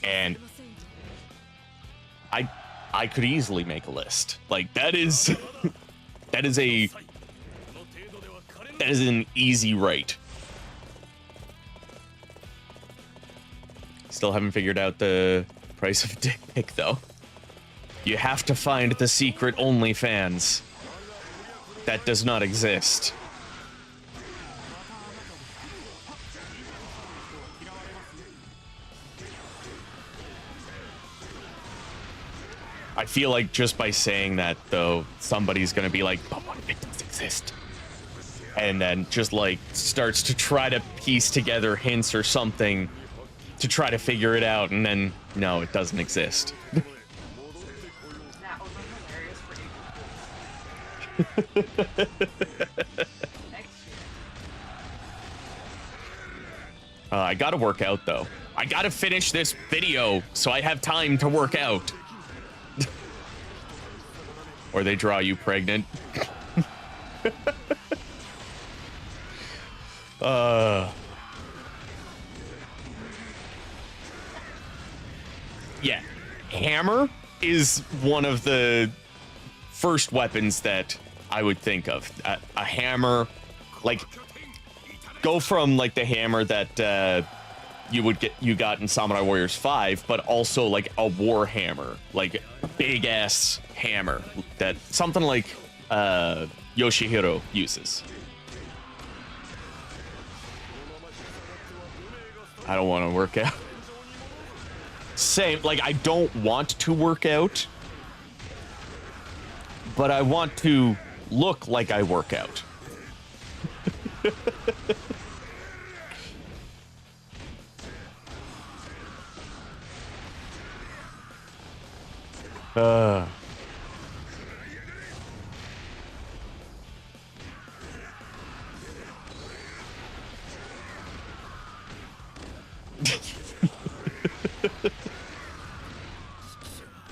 And I could easily make a list. Like, that is an easy write. Still haven't figured out the price of a dick pic, though. You have to find the secret OnlyFans. That does not exist. I feel like just by saying that, though, somebody's gonna be like, but what if it does exist? And then just, like, starts to try to piece together hints or something to try to figure it out, and then, no, it doesn't exist. That would be hilarious for Next year. I gotta work out, though. I gotta finish this video so I have time to work out. Or they draw you pregnant. Yeah, hammer is one of the first weapons that I would think of. A hammer, like, go from like the hammer that you got in Samurai Warriors 5, but also like a war hammer, like big ass hammer that something like Yoshihiro uses. I don't want to work out. Same, like, I don't want to work out, but I want to look like I work out.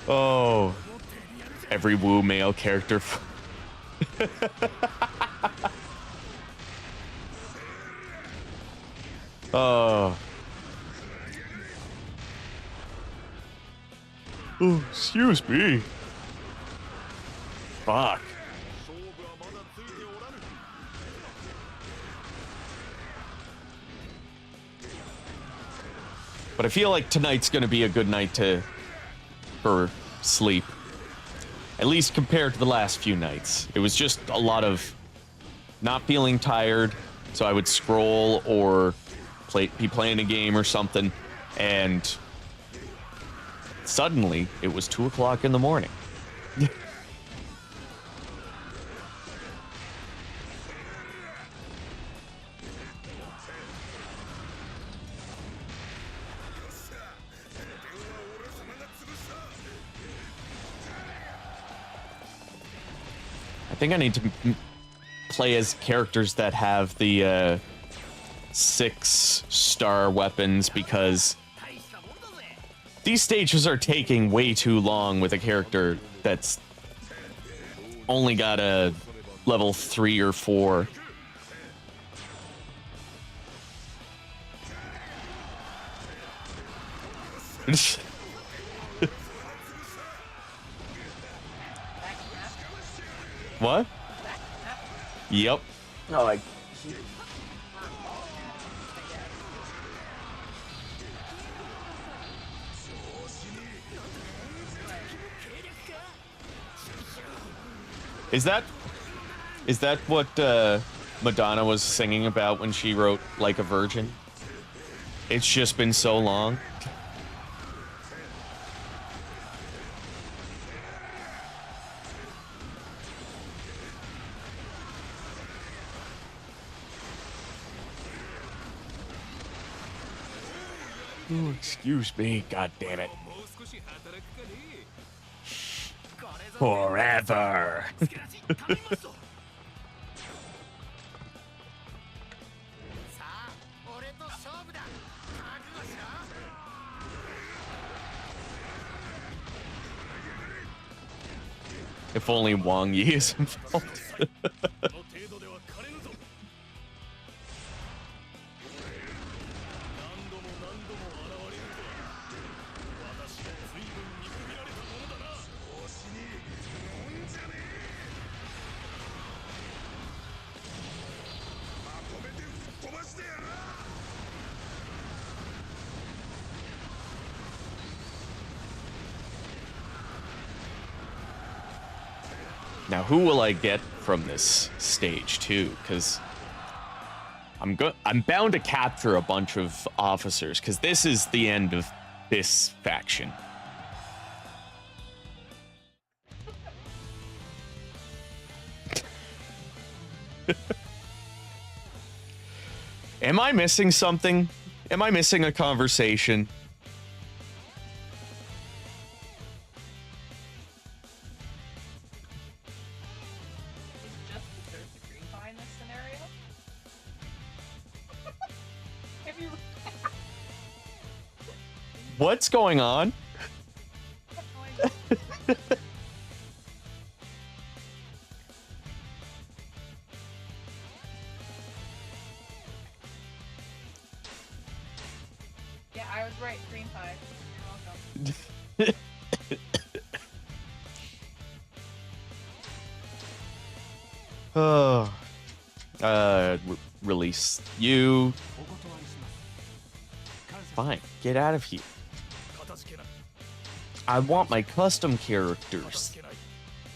Oh, every Woo male character. Oh. Oh, excuse me. Fuck. But I feel like tonight's gonna be a good night for sleep. At least compared to the last few nights. It was just a lot of not feeling tired, so I would scroll or be playing a game or something, and suddenly it was 2 o'clock in the morning. I think I need to play as characters that have the 6-star weapons, because these stages are taking way too long with a character that's only got a level 3 or 4. What? Yep. Oh, I... Is that what Madonna was singing about when she wrote Like a Virgin? It's just been so long. Oh, excuse me, god damn it. Forever. If only Wang Yi is involved. Now, who will I get from this stage too? Because I'm bound to capture a bunch of officers, because this is the end of this faction. Am I missing something? Am I missing a conversation? What's going on? Yeah, I was right. Cream pie. You're welcome. Release you. Fine, get out of here. I want my custom characters.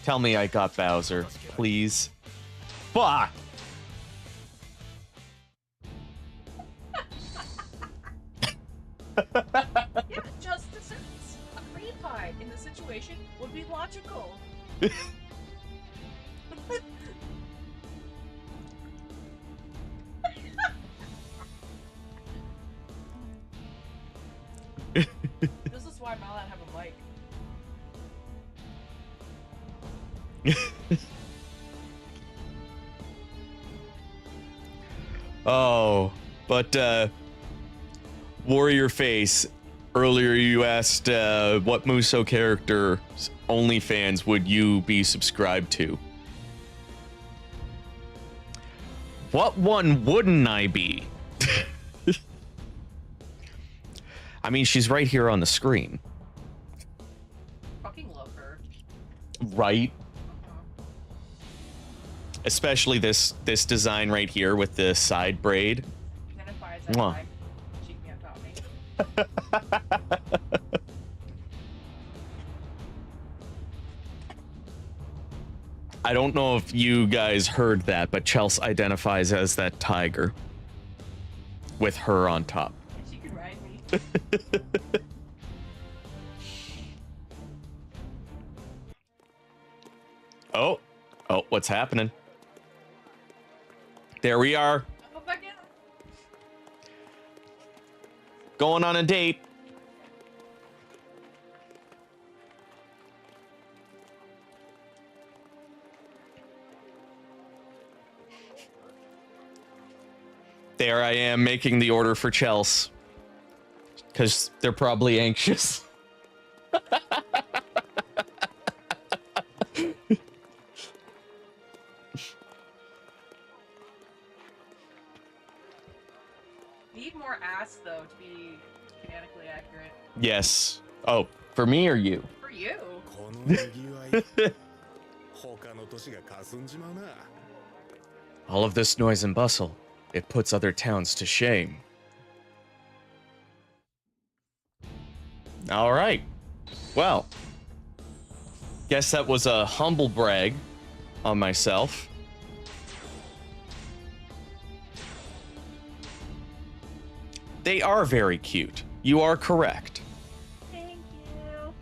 Tell me I got Bowser, please. Fuck! Yeah, just desserts. A cream pie in the situation would be logical. This is why I'm not allowed to have a mic. Oh, but Warrior Face, earlier you asked what Muso character OnlyFans would you be subscribed to? What one wouldn't I be? I mean, she's right here on the screen. Fucking love her. Right? Especially this design right here with the side braid. Identifies as like, she can't top me. I don't know if you guys heard that, but Chelsea identifies as that tiger with her on top. She could ride me. Oh, what's happening? There we are. Oh my God. Going on a date. There I am making the order for Chelsea. Because they're probably anxious. Need more ass though to be mechanically accurate. Yes. Oh, for me or you? For you. All of this noise and bustle, it puts other towns to shame. All right. Well, guess that was a humble brag on myself. They are very cute. You are correct. Thank you.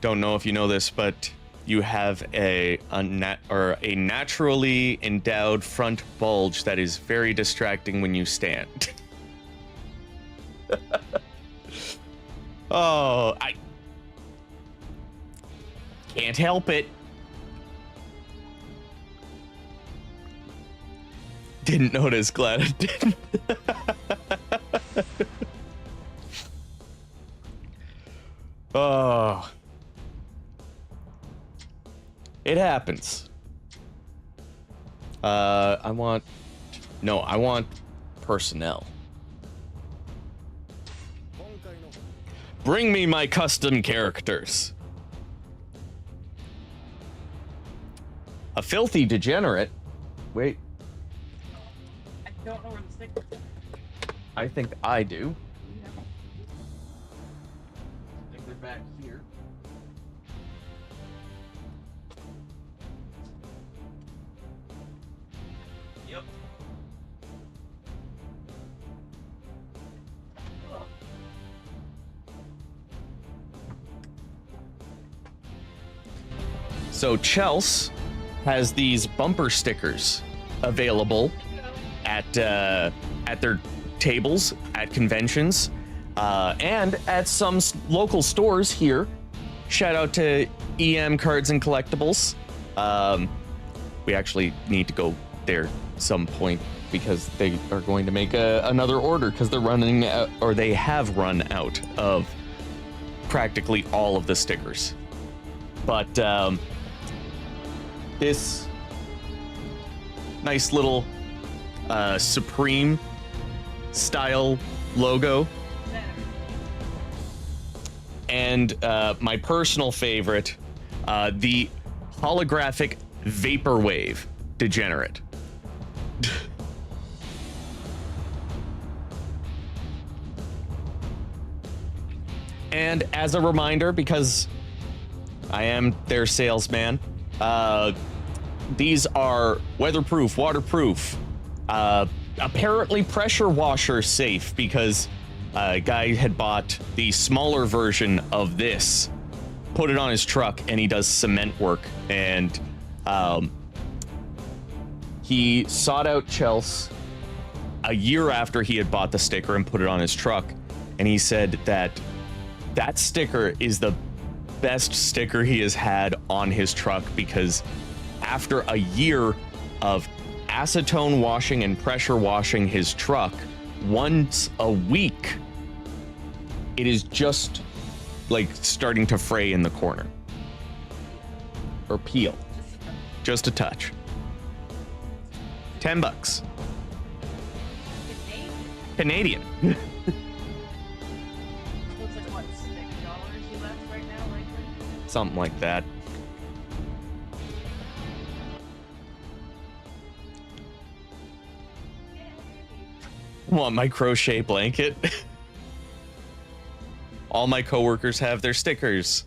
Don't know if you know this, but you have a naturally endowed front bulge that is very distracting when you stand. Oh, I can't help it. Didn't notice, glad I didn't. Oh. It happens. I want personnel. Bring me my custom characters. A filthy degenerate. Wait. I don't know where the stick is. I think I do. I think they're back here. Yep. So Chelsea has these bumper stickers available at their tables at conventions and at some local stores here. Shout out to EM Cards and Collectibles. We actually need to go there some point because they are going to make another order because they're running out, or they have run out of practically all of the stickers. But this nice little Supreme style logo, and my personal favorite, the holographic Vaporwave Degenerate. And as a reminder, because I am their salesman, these are weatherproof, waterproof, apparently pressure washer safe, because a guy had bought the smaller version of this, put it on his truck, and he does cement work. And he sought out Chelsea a year after he had bought the sticker and put it on his truck, and he said that that sticker is the best sticker he has had on his truck, because after a year of acetone washing and pressure washing his truck once a week, it is just like starting to fray in the corner or peel, just a touch. $10. Canadian. Looks like what, $6 you left right now, likely? Something like that. Want my crochet blanket? All my coworkers have their stickers.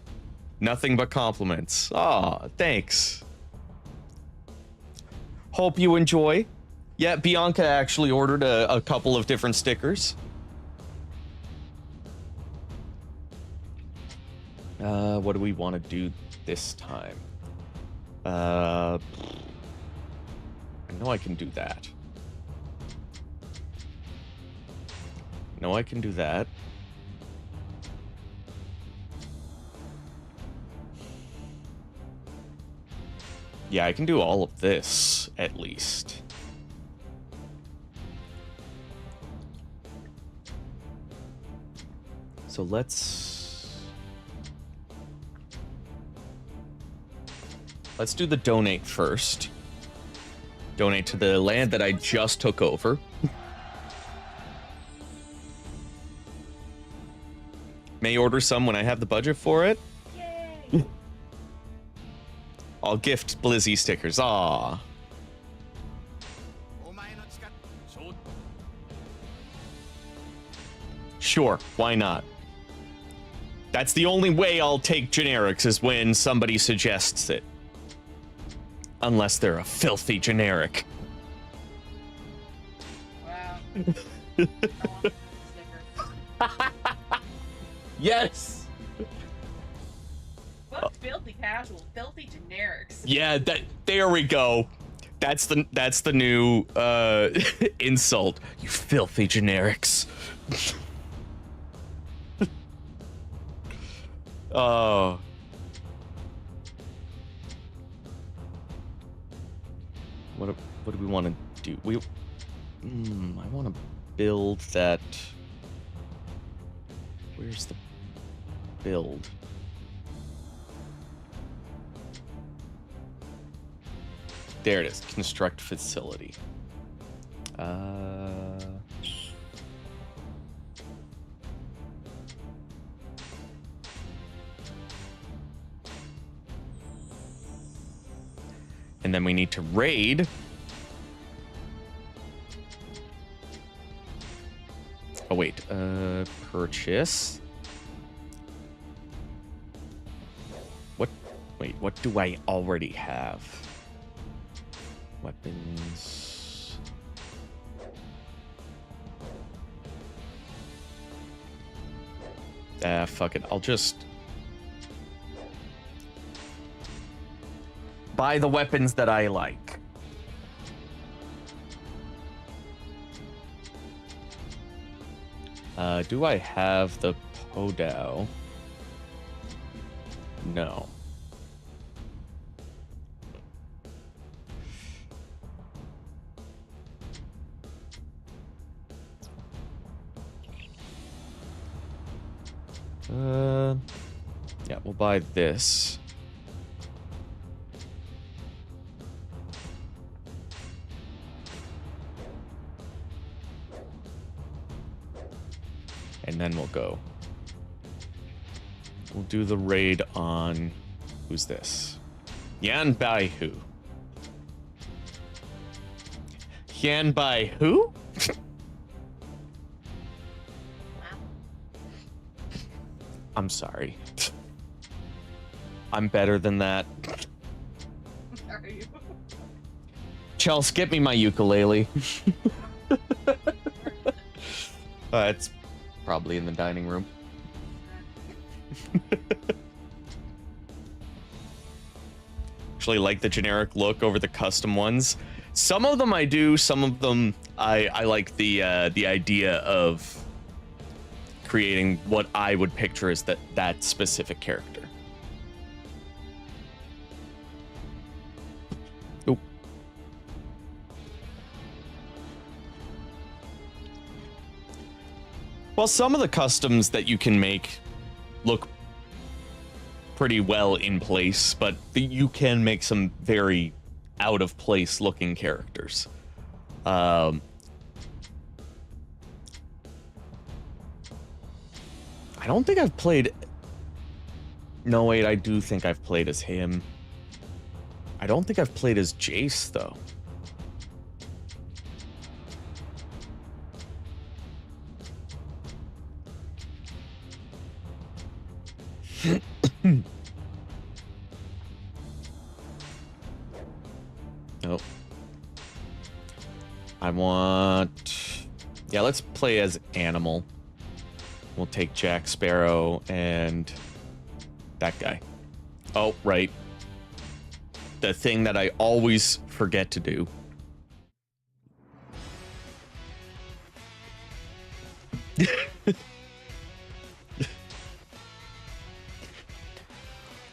Nothing but compliments. Aw, thanks. Hope you enjoy. Yeah, Bianca actually ordered a couple of different stickers. What do we want to do this time? I know I can do that. No, I can do that. Yeah, I can do all of this, at least. So let's do the donate first. Donate to the land that I just took over. May order some when I have the budget for it. Yay! I'll gift Blizzy stickers. Aw. Sure, why not? That's the only way I'll take generics, is when somebody suggests it. Unless they're a filthy generic. Wow. I want a sticker. Yes! Fuck filthy casual, filthy generics. Yeah, there we go. That's the new insult. You filthy generics. Oh. What do we want to do? I want to build that. Where's the build? There it is. Construct facility. And then we need to raid. Oh, wait. Purchase. What? Wait, what do I already have? Weapons. Fuck it. I'll just buy the weapons that I like. Do I have the Podao? No. Yeah, we'll buy this. And then we'll go. We'll do the raid on... Who's this? Yan Bai Hu. Yan Bai Hu? I'm sorry. I'm better than that. Are you? Chels, get me my ukulele. It's probably in the dining room. Actually like the generic look over the custom ones. Some of them I do, some of them I like the idea of creating what I would picture as that specific character. Oh. Well, some of the customs that you can make look pretty well in place, but you can make some very out of place looking characters. I don't think I've played... No, wait, I do think I've played as him. I don't think I've played as Jace, though. Nope. I want... Yeah, let's play as Animal. We'll take Jack Sparrow and that guy. Oh, right. The thing that I always forget to do.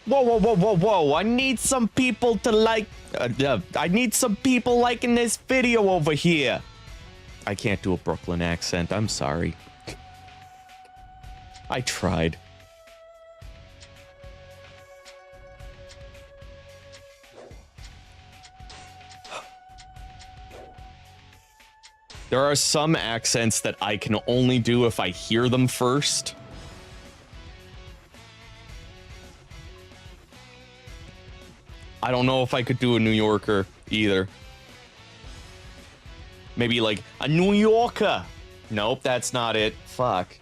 Whoa, whoa, whoa, whoa, whoa. I need some people to like... I need some people liking this video over here. I can't do a Brooklyn accent. I'm sorry. I tried. There are some accents that I can only do if I hear them first. I don't know if I could do a New Yorker either. Maybe like a New Yorker. Nope, that's not it. Fuck.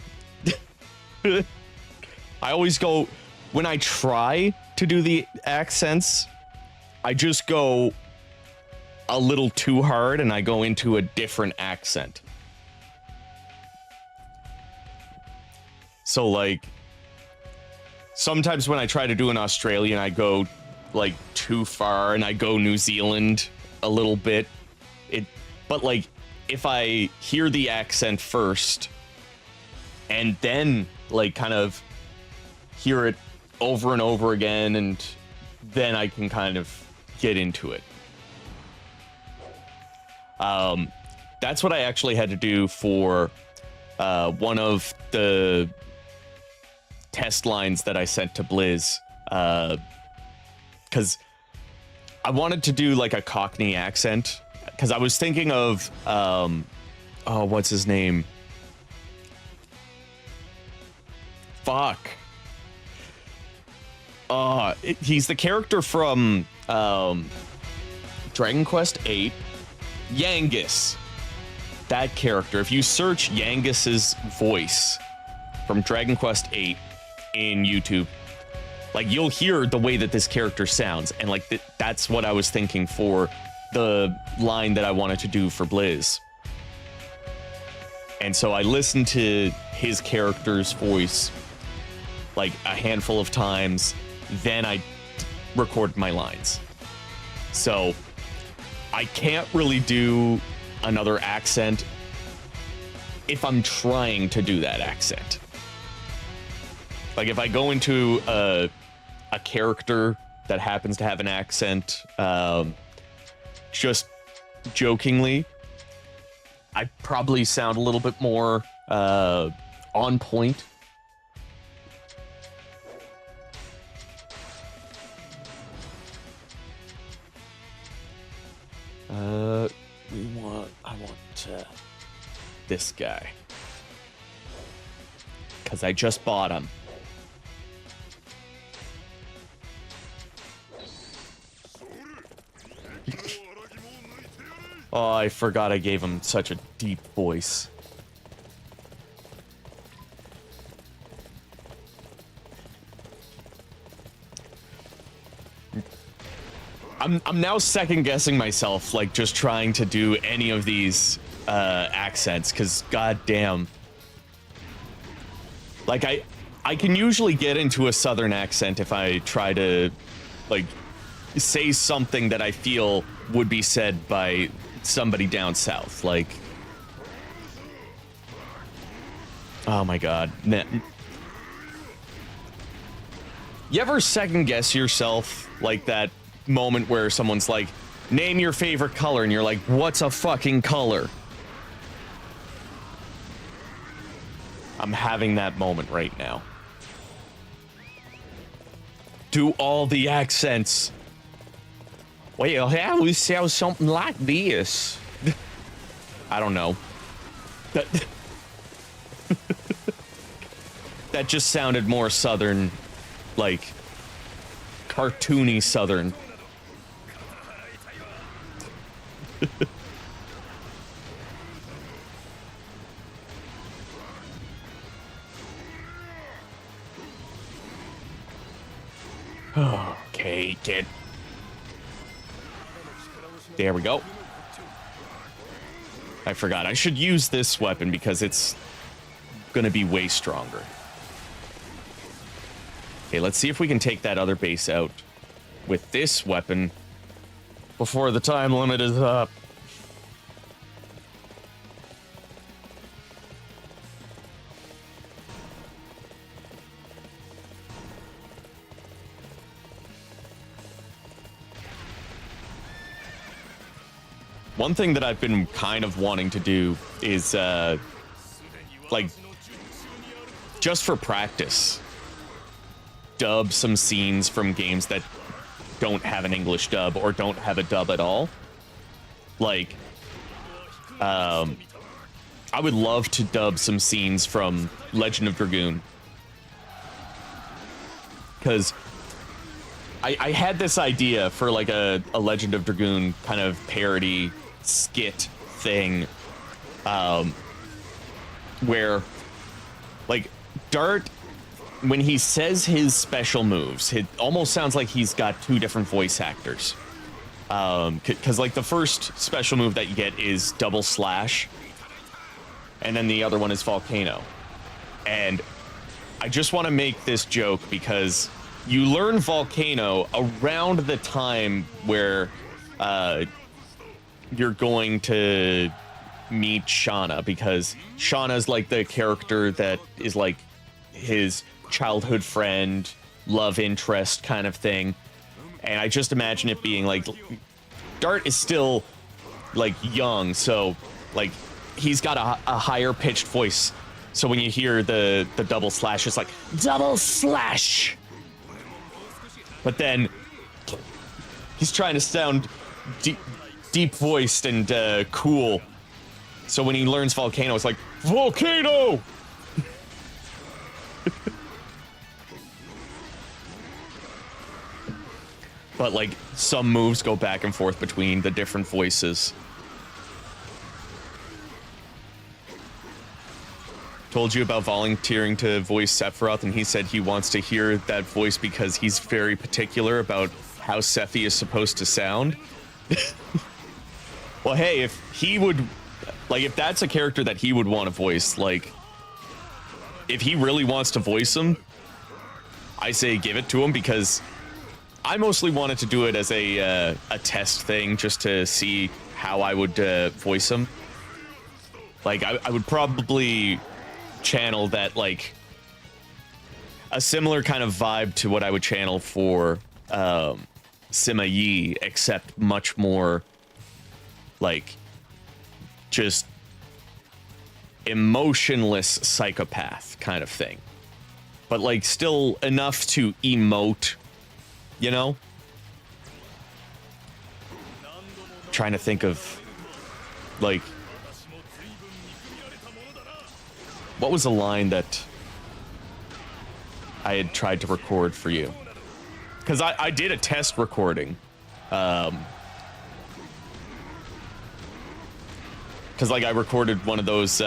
I always go, when I try to do the accents, I just go a little too hard and I go into a different accent. So like, sometimes when I try to do an Australian, I go like too far and I go New Zealand a little bit. But like, if I hear the accent first and then like kind of hear it over and over again, and then I can kind of get into it. That's what I actually had to do for one of the test lines that I sent to Blizz, because I wanted to do like a Cockney accent, because I was thinking of oh, what's his name? Fuck. He's the character from Dragon Quest VIII. Yangus. That character. If you search Yangus's voice from Dragon Quest VIII in YouTube, like you'll hear the way that this character sounds, and like that's what I was thinking for the line that I wanted to do for Blizz. And so I listened to his character's voice like a handful of times, then I recorded my lines. So I can't really do another accent if I'm trying to do that accent. Like if I go into a character that happens to have an accent, just jokingly, I probably sound a little bit more on point I want this guy. Because I just bought him. Oh, I forgot I gave him such a deep voice. I'm now second guessing myself, like just trying to do any of these accents, because goddamn. Like I can usually get into a southern accent if I try to like say something that I feel would be said by somebody down south. Like, oh my god. You ever second guess yourself, like that moment where someone's like, name your favorite color, and you're like, what's a fucking color? I'm having that moment right now. Do all the accents. Well, how we sell something like this? I don't know. That just sounded more southern, like cartoony southern. Okay, kid. There we go. I forgot. I should use this weapon because it's gonna be way stronger. Okay, let's see if we can take that other base out with this weapon before the time limit is up. One thing that I've been kind of wanting to do is, like, just for practice, dub some scenes from games that don't have an English dub or don't have a dub at all. Like, I would love to dub some scenes from Legend of Dragoon. Because I had this idea for, like, a Legend of Dragoon kind of parody skit thing, where, like, Dart, when he says his special moves, it almost sounds like he's got two different voice actors. Because, like, the first special move that you get is double slash, and then the other one is volcano. And I just want to make this joke because you learn volcano around the time where you're going to meet Shauna, because Shauna's like the character that is like his childhood friend, love interest kind of thing. And I just imagine it being like, Dart is still like young, so like he's got a higher pitched voice. So when you hear the double slash, it's like double slash. But then he's trying to sound deep voiced and cool. So when he learns volcano, it's like volcano. But like some moves go back and forth between the different voices. Told you about volunteering to voice Sephiroth, and he said he wants to hear that voice because he's very particular about how Sephi is supposed to sound. Well, hey, if he would, like, if that's a character that he would want to voice, like, if he really wants to voice him, I say give it to him, because I mostly wanted to do it as a test thing, just to see how I would voice him. Like, I would probably channel that, like, a similar kind of vibe to what I would channel for Sima Yi, except much more, like, just emotionless psychopath kind of thing. But, like, still enough to emote, you know? trying to think of, like, what was a line that I had tried to record for you? Because I did a test recording. Because, like, I recorded one of those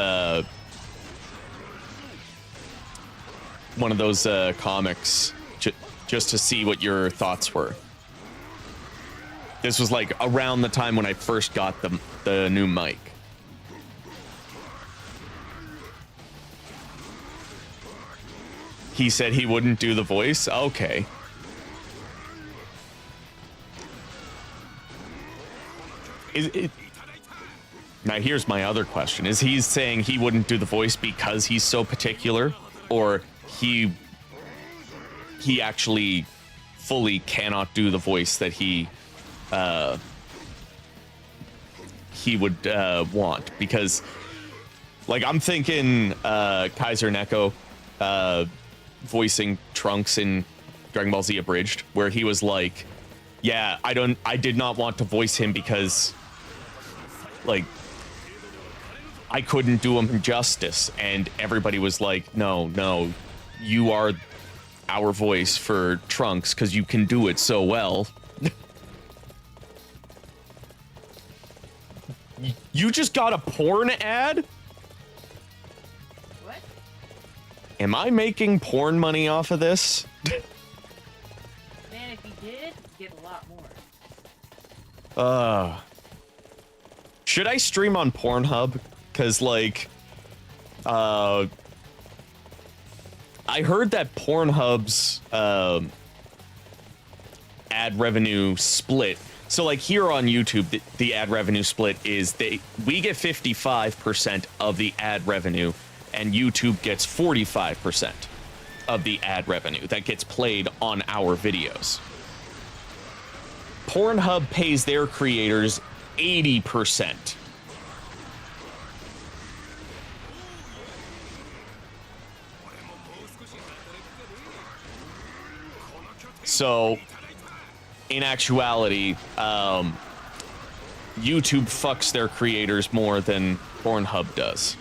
comics just to see what your thoughts were. This was, like, around the time when I first got the new mic. He said he wouldn't do the voice? Okay. Now here's my other question. Is he saying he wouldn't do the voice because he's so particular? Or he actually fully cannot do the voice that he would want? Because, like, I'm thinking Kaiser Neko voicing Trunks in Dragon Ball Z Abridged, where he was like, yeah, I did not want to voice him because, like, I couldn't do him justice. And everybody was like, no, you are our voice for Trunks because you can do it so well. You just got a porn ad? What? Am I making porn money off of this? Man, if you did, you'd get a lot more. Should I stream on Pornhub? Because, like, I heard that Pornhub's ad revenue split. So, like, here on YouTube, the ad revenue split is we get 55% of the ad revenue, and YouTube gets 45% of the ad revenue that gets played on our videos. Pornhub pays their creators 80%. So, in actuality, YouTube fucks their creators more than Pornhub does.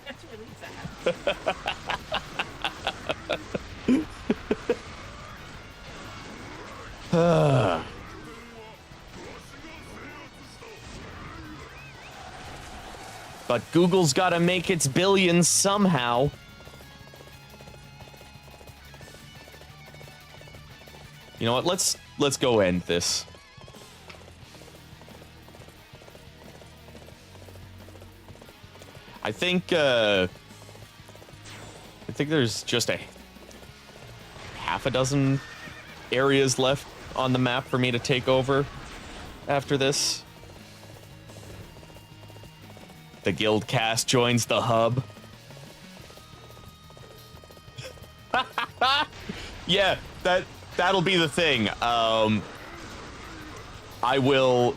That's really sad. But Google's gotta make its billions somehow. You know what? Let's go end this. I think there's just a half a dozen areas left on the map for me to take over after this. The guild cast joins the hub. Yeah, that'll be the thing. I will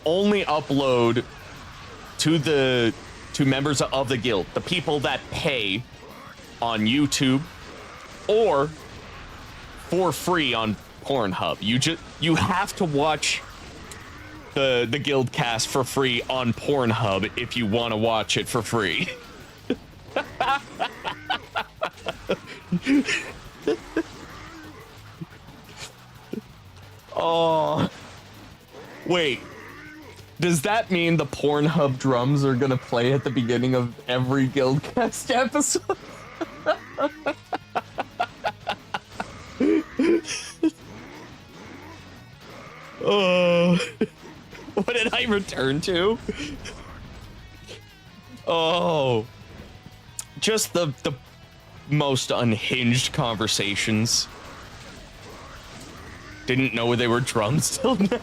only upload to members of the guild, the people that pay on YouTube, or for free on Pornhub. You have to watch the guild cast for free on Pornhub if you want to watch it for free. Oh, wait. Does that mean the Pornhub drums are gonna play at the beginning of every Guildcast episode? Oh, what did I return to? Oh, just the most unhinged conversations. Didn't know they were drums till now.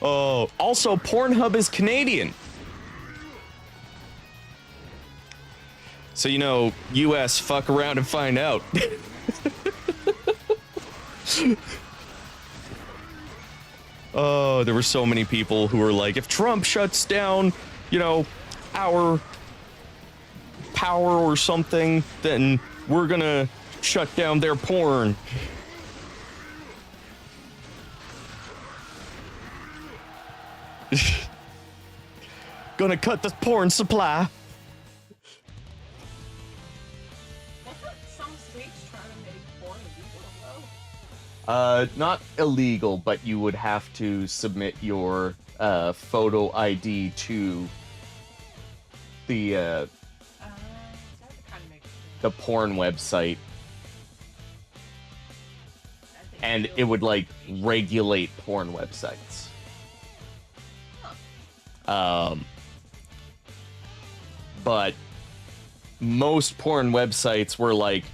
Oh, also Pornhub is Canadian. So, you know, US, fuck around and find out. Oh, there were so many people who were like, if Trump shuts down, you know, our power or something, then we're gonna shut down their porn. Gonna cut the porn supply. Wasn't some states trying to make porn illegal though? Not illegal, but you would have to submit your photo ID to the That kind of makes sense. the porn website, I think and so. it would like regulate porn websites. But most porn websites were like,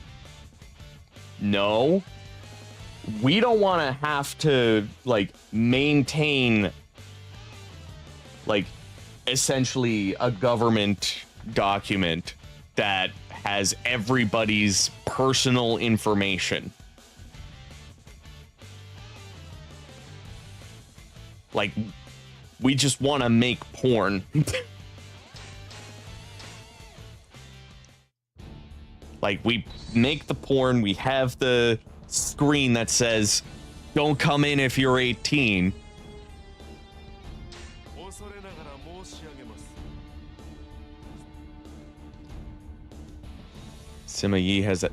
no, we don't want to have to like maintain like essentially a government document that has everybody's personal information. Like, we just want to make porn. Like, we make the porn, we have the screen that says, don't come in if you're 18. Sima Yi has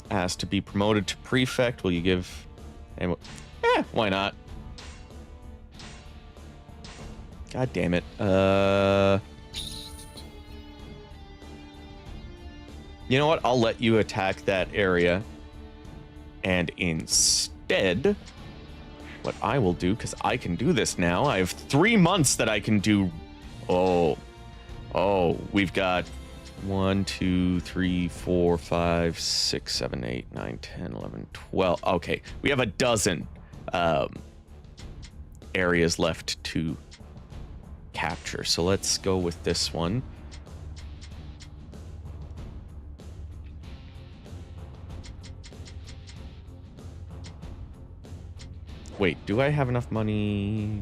asked to be promoted to prefect. Will you give... why not? God damn it. You know what? I'll let you attack that area. And instead, what I will do, because I can do this now, I have 3 months that I can do... Oh, we've got 1, 2, 3, 4, 5, 6, 7, 8, 9, 10, 11, 12. Okay, we have a dozen areas left to capture. So let's go with this one. Wait, do I have enough money?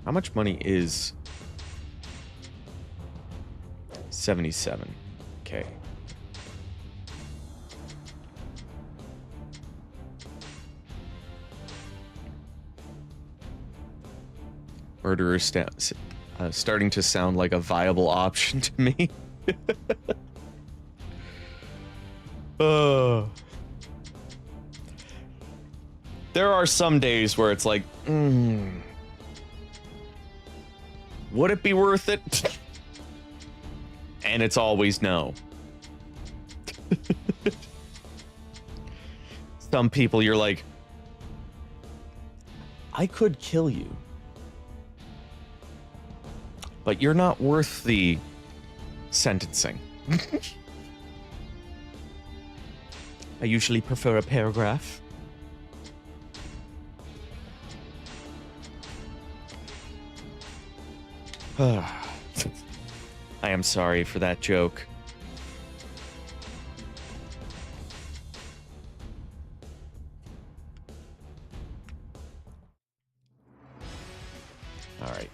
How much money is 77? Okay. Murderer starting to sound like a viable option to me. There are some days where it's like, would it be worth it? And it's always no. Some people you're like, I could kill you, but you're not worth the sentencing. I usually prefer a paragraph. I am sorry for that joke. All right.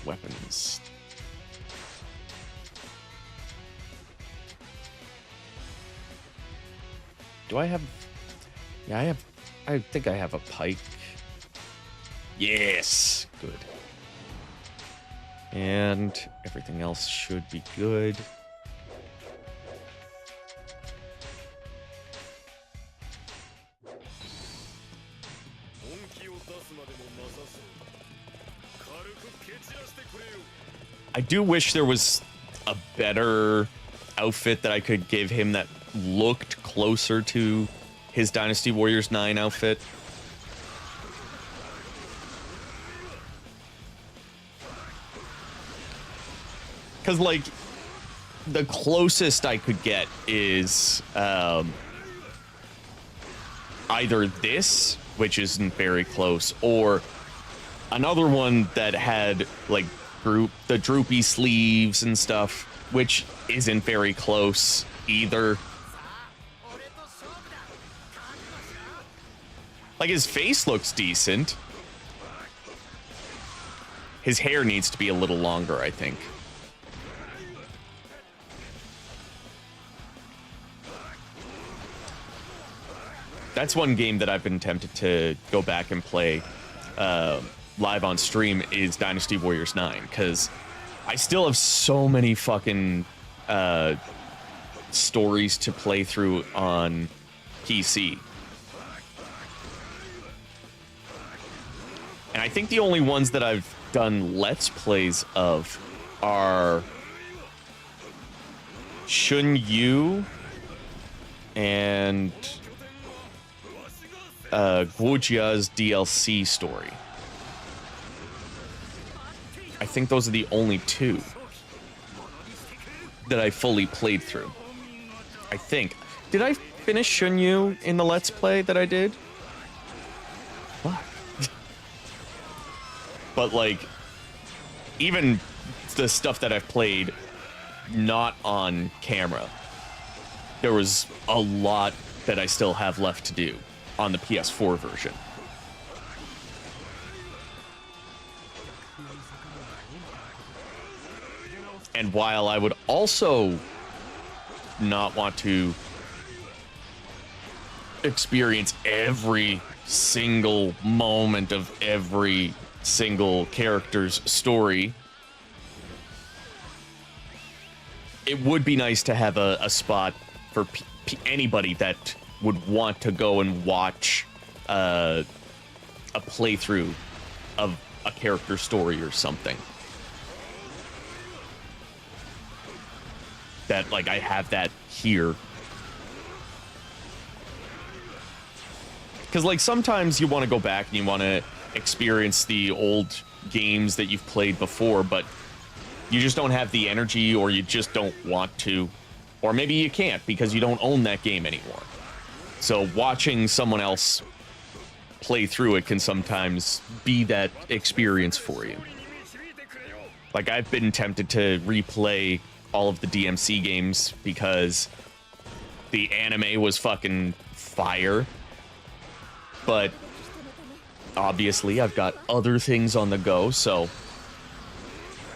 Weapons. Do I have... Yeah, I think I have a pike. Yes! Good. And everything else should be good. I do wish there was a better outfit that I could give him that looked closer to his Dynasty Warriors 9 outfit. Because, like, the closest I could get is either this, which isn't very close, or another one that had, like, the droopy sleeves and stuff, which isn't very close either. Like, his face looks decent, His hair needs to be a little longer, I think. That's one game that I've been tempted to go back and play live on stream is Dynasty Warriors 9, because I still have so many fucking stories to play through on PC. And I think the only ones that I've done Let's Plays of are Shun Yu and Guojia's DLC story. I think those are the only two that I fully played through. I think. Did I finish Shun Yu in the Let's Play that I did? What? But, like, even the stuff that I've played not on camera, there was a lot that I still have left to do on the PS4 version. And while I would also not want to experience every single moment of every single character's story, it would be nice to have a spot for anybody that would want to go and watch a playthrough of a character story or something. That, like, I have that here. Because, like, sometimes you want to go back and you want to experience the old games that you've played before, but you just don't have the energy, or you just don't want to, or maybe you can't because you don't own that game anymore. So watching someone else play through it can sometimes be that experience for you. Like, I've been tempted to replay all of the DMC games because the anime was fucking fire. But obviously I've got other things on the go, so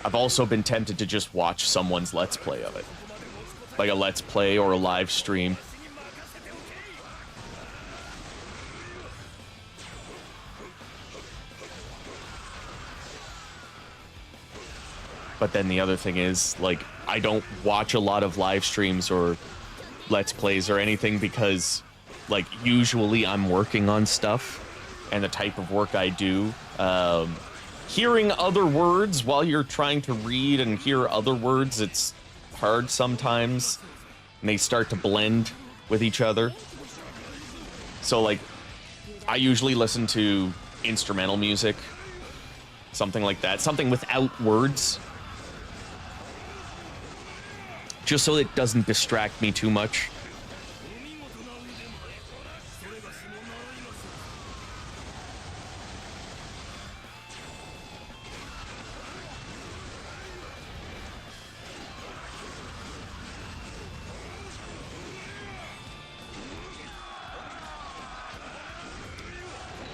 I've also been tempted to just watch someone's Let's Play of it. Like a Let's Play or a live stream. But then the other thing is, like, I don't watch a lot of live streams or Let's Plays or anything because, like, usually I'm working on stuff, and the type of work I do, hearing other words while you're trying to read and hear other words, it's hard sometimes, and they start to blend with each other. So, like, I usually listen to instrumental music, something like that, something without words, just so it doesn't distract me too much.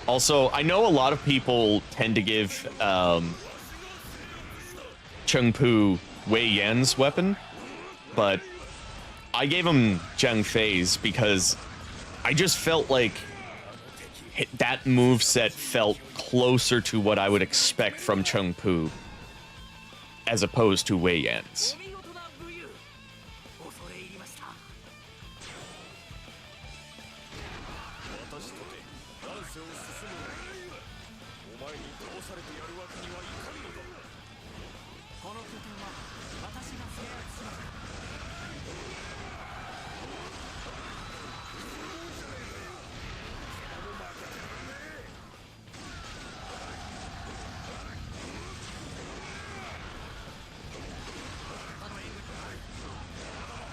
Also, I know a lot of people tend to give Chengpu Wei Yan's weapon, but I gave him Zheng Fei's because I just felt like that moveset felt closer to what I would expect from Chengpu as opposed to Wei Yan's.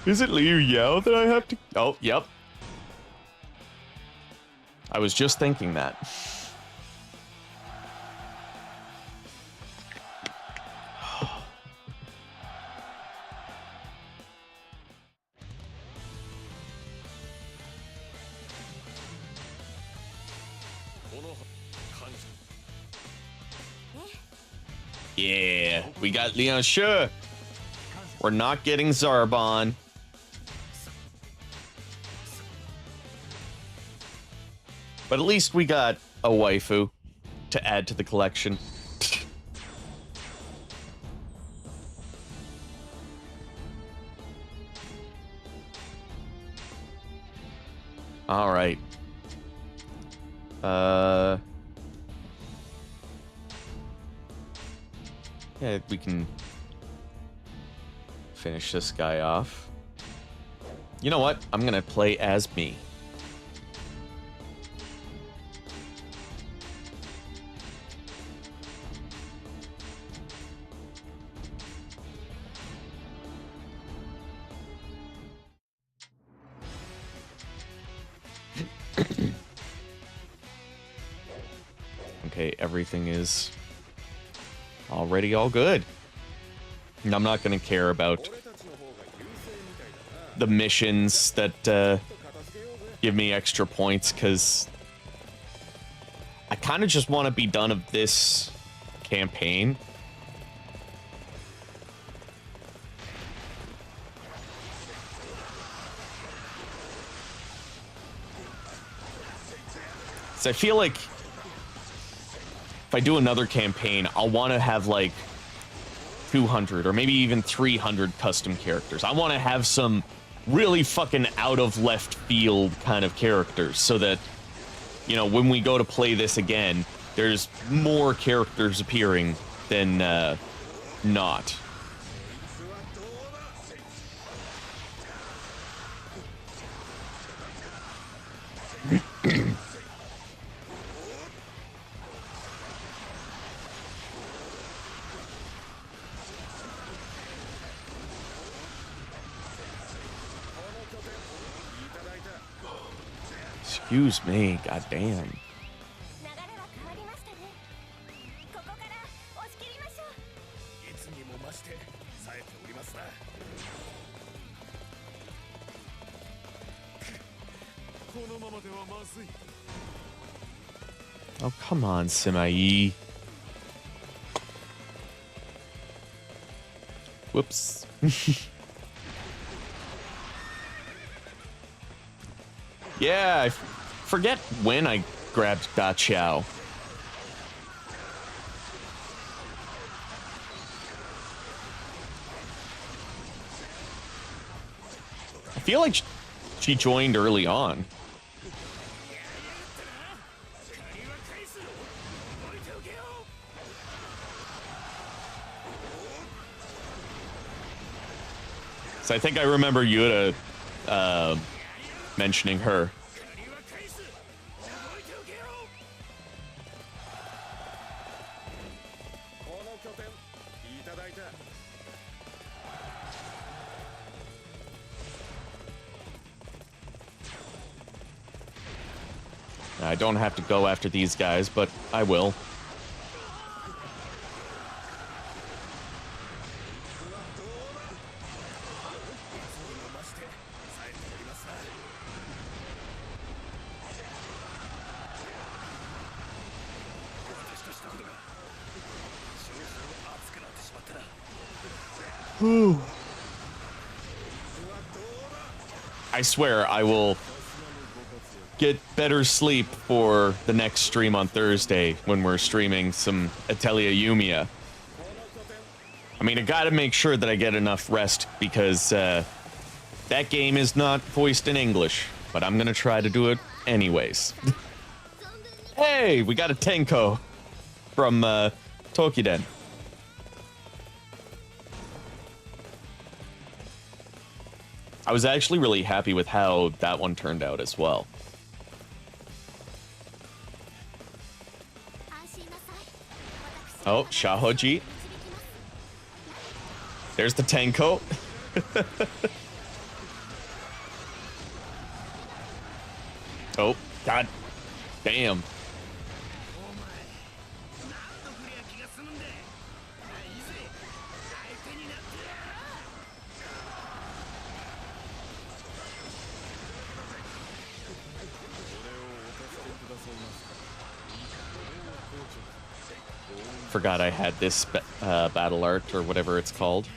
Is it Liu Yao that I have to... Oh, yep. I was just thinking that. Yeah, we got Leon. Sure. We're not getting Zarbon. But at least we got a waifu to add to the collection. All right. Yeah, we can finish this guy off. You know what? I'm gonna play as me. Okay, everything is already all good. And I'm not going to care about the missions that give me extra points, because I kind of just want to be done of this campaign. So I feel like if I do another campaign, I'll want to have like 200 or maybe even 300 custom characters. I want to have some really fucking out of left field kind of characters so that, you know, when we go to play this again, there's more characters appearing than not. Excuse me, goddamn. Oh, come on, Simai. Whoops. Yeah, I forget when I grabbed Da Chow. I feel like she joined early on. So I think I remember Yuta mentioning her. I don't have to go after these guys, but I will. I swear I will get better sleep for the next stream on Thursday when we're streaming some Atelier Yumiya. I mean, I gotta make sure that I get enough rest because that game is not voiced in English, but I'm gonna try to do it anyways. Hey, we got a Tenko from Tokiden. I was actually really happy with how that one turned out as well. Oh, Shahoji. There's the Tenko. Oh, god damn. Forgot I had this battle art or whatever it's called.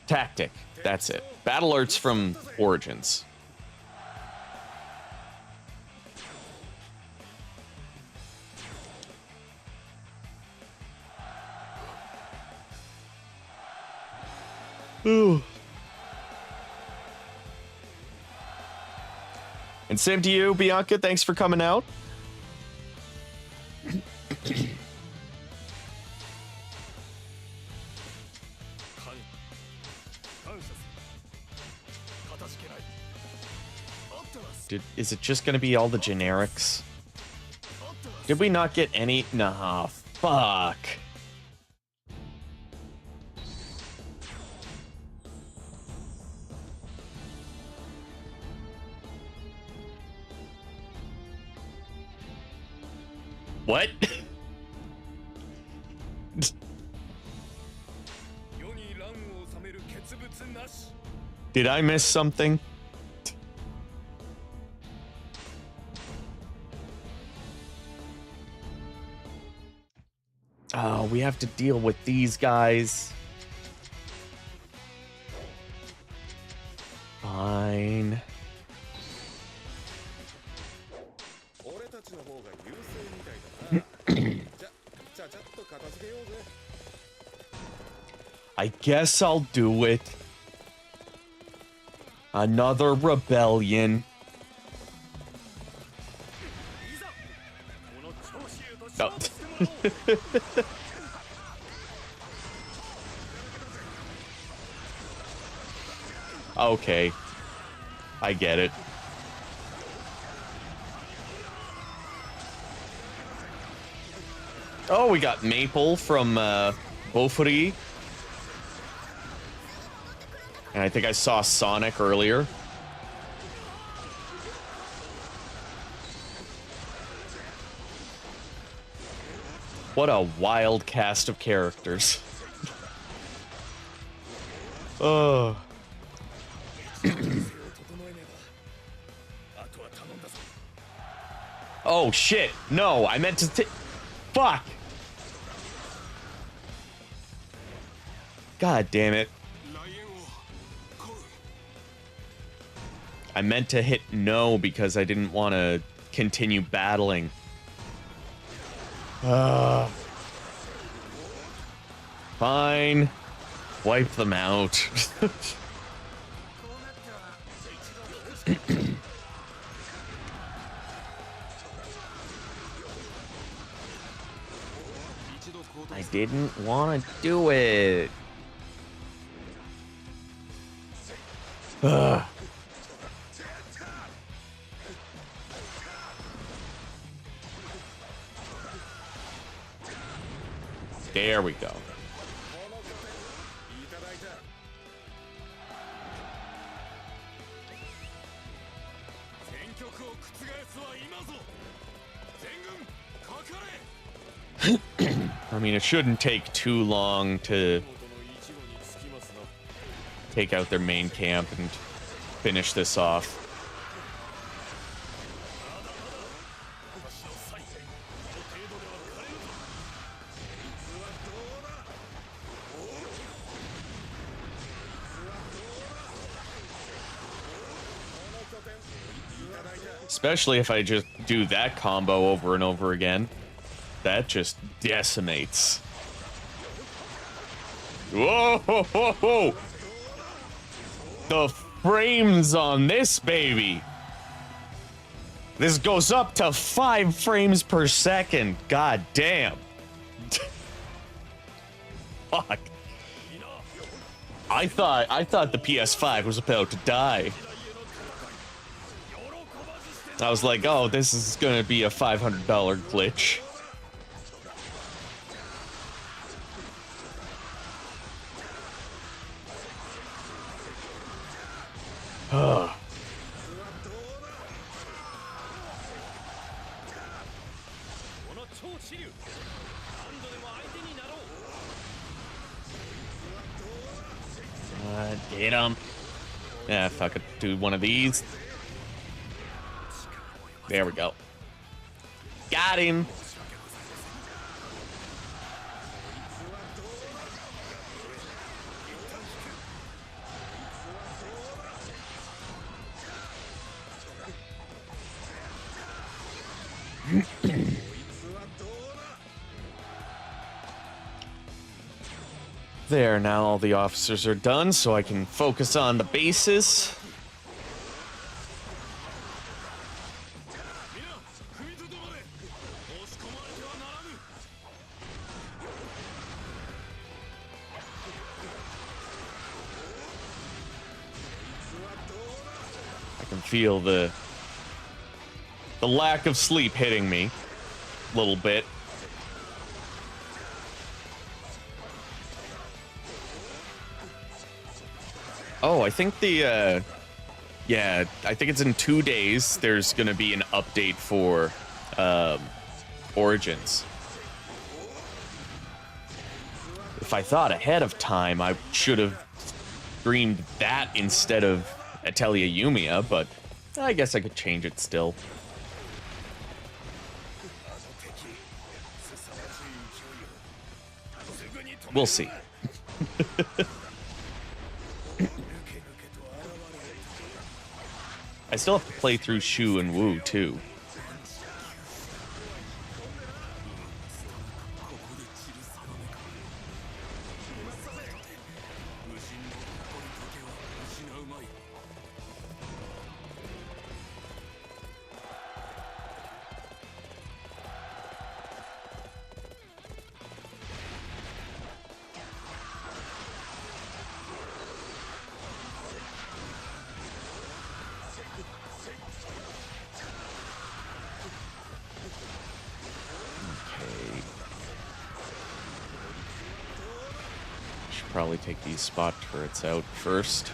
Tactic. That's it. Battle arts from Origins. Ooh. And same to you, Bianca. Thanks for coming out. Is it just gonna be all the generics? Did we not get any? Nah, fuck. What? Did I miss something? Oh, we have to deal with these guys. Fine. I guess I'll do it. Another rebellion. Oh. Okay. I get it. Oh, we got Maple from Beaufry. And I think I saw Sonic earlier. What a wild cast of characters. Oh. Oh shit. No, I meant to fuck. God damn it. I meant to hit no because I didn't want to continue battling. Fine. Wipe them out. I didn't want to do it. Ugh. There we go. I mean, it shouldn't take too long to take out their main camp and finish this off. Especially if I just do that combo over and over again. That just decimates. Whoa! Ho, ho, ho. The frames on this baby. This goes up to 5 frames per second. God damn. Fuck. I thought the PS5 was about to die. I was like, oh, this is gonna be a $500 glitch. Get him. Yeah, if I could do one of these. There we go. Got him. There, now all the officers are done, so I can focus on the bases. I can feel the lack of sleep hitting me a little bit. Oh, I think I think it's in 2 days. There's gonna be an update for Origins. If I thought ahead of time, I should have streamed that instead of Atelier Yumiya, but I guess I could change it still. We'll see. I still have to play through Shu and Wu, too. Probably take these spot turrets out first.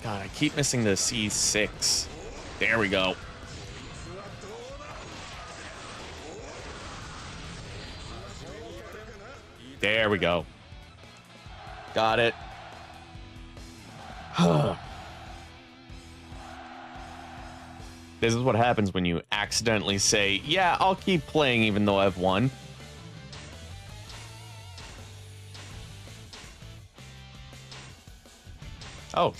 God, I keep missing the C6. There we go. There we go. Got it. This is what happens when you accidentally say, yeah, I'll keep playing even though I've won. Oh,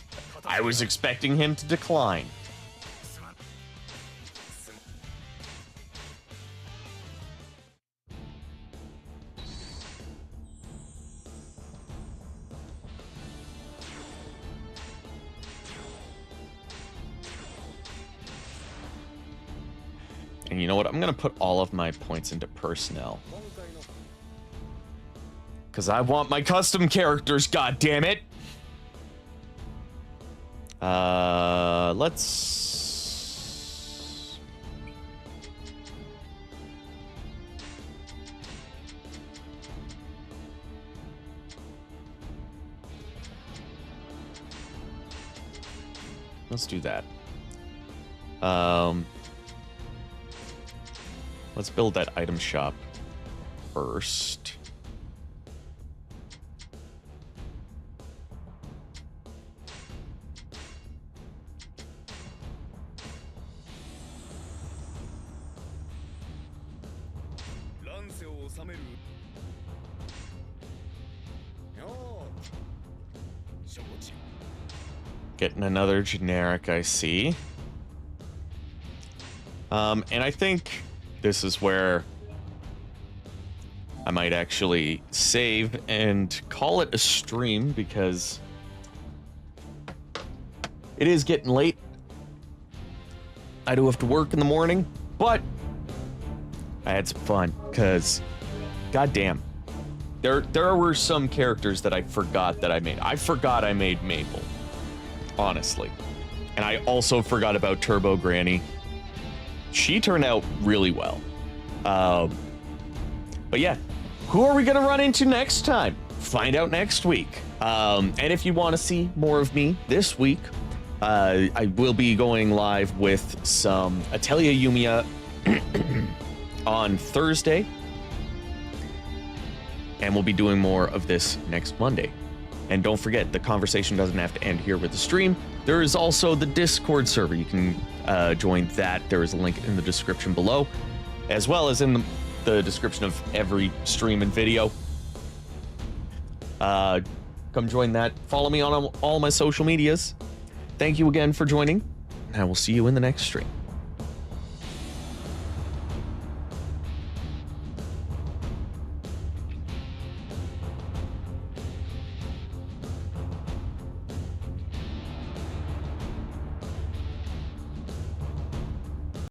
I was expecting him to decline. And you know what? I'm going to put all of my points into personnel. Because I want my custom characters, goddammit! Let's... Let's do that. Let's build that item shop first. Getting another generic, I see. And I think this is where I might actually save and call it a stream, because it is getting late. I do have to work in the morning, but I had some fun, because goddamn, there were some characters that I forgot that I made. I forgot I made Maple, honestly. And I also forgot about Turbo Granny. She turned out really well. But yeah, who are we going to run into next time? Find out next week. And if you want to see more of me this week, I will be going live with some Atelier Yumiya on Thursday. And we'll be doing more of this next Monday. And don't forget, the conversation doesn't have to end here with the stream. There is also the Discord server. You can join that. There is a link in the description below, as well as in the description of every stream and video. Come join that. Follow me on all my social medias. Thank you again for joining, and I will see you in the next stream.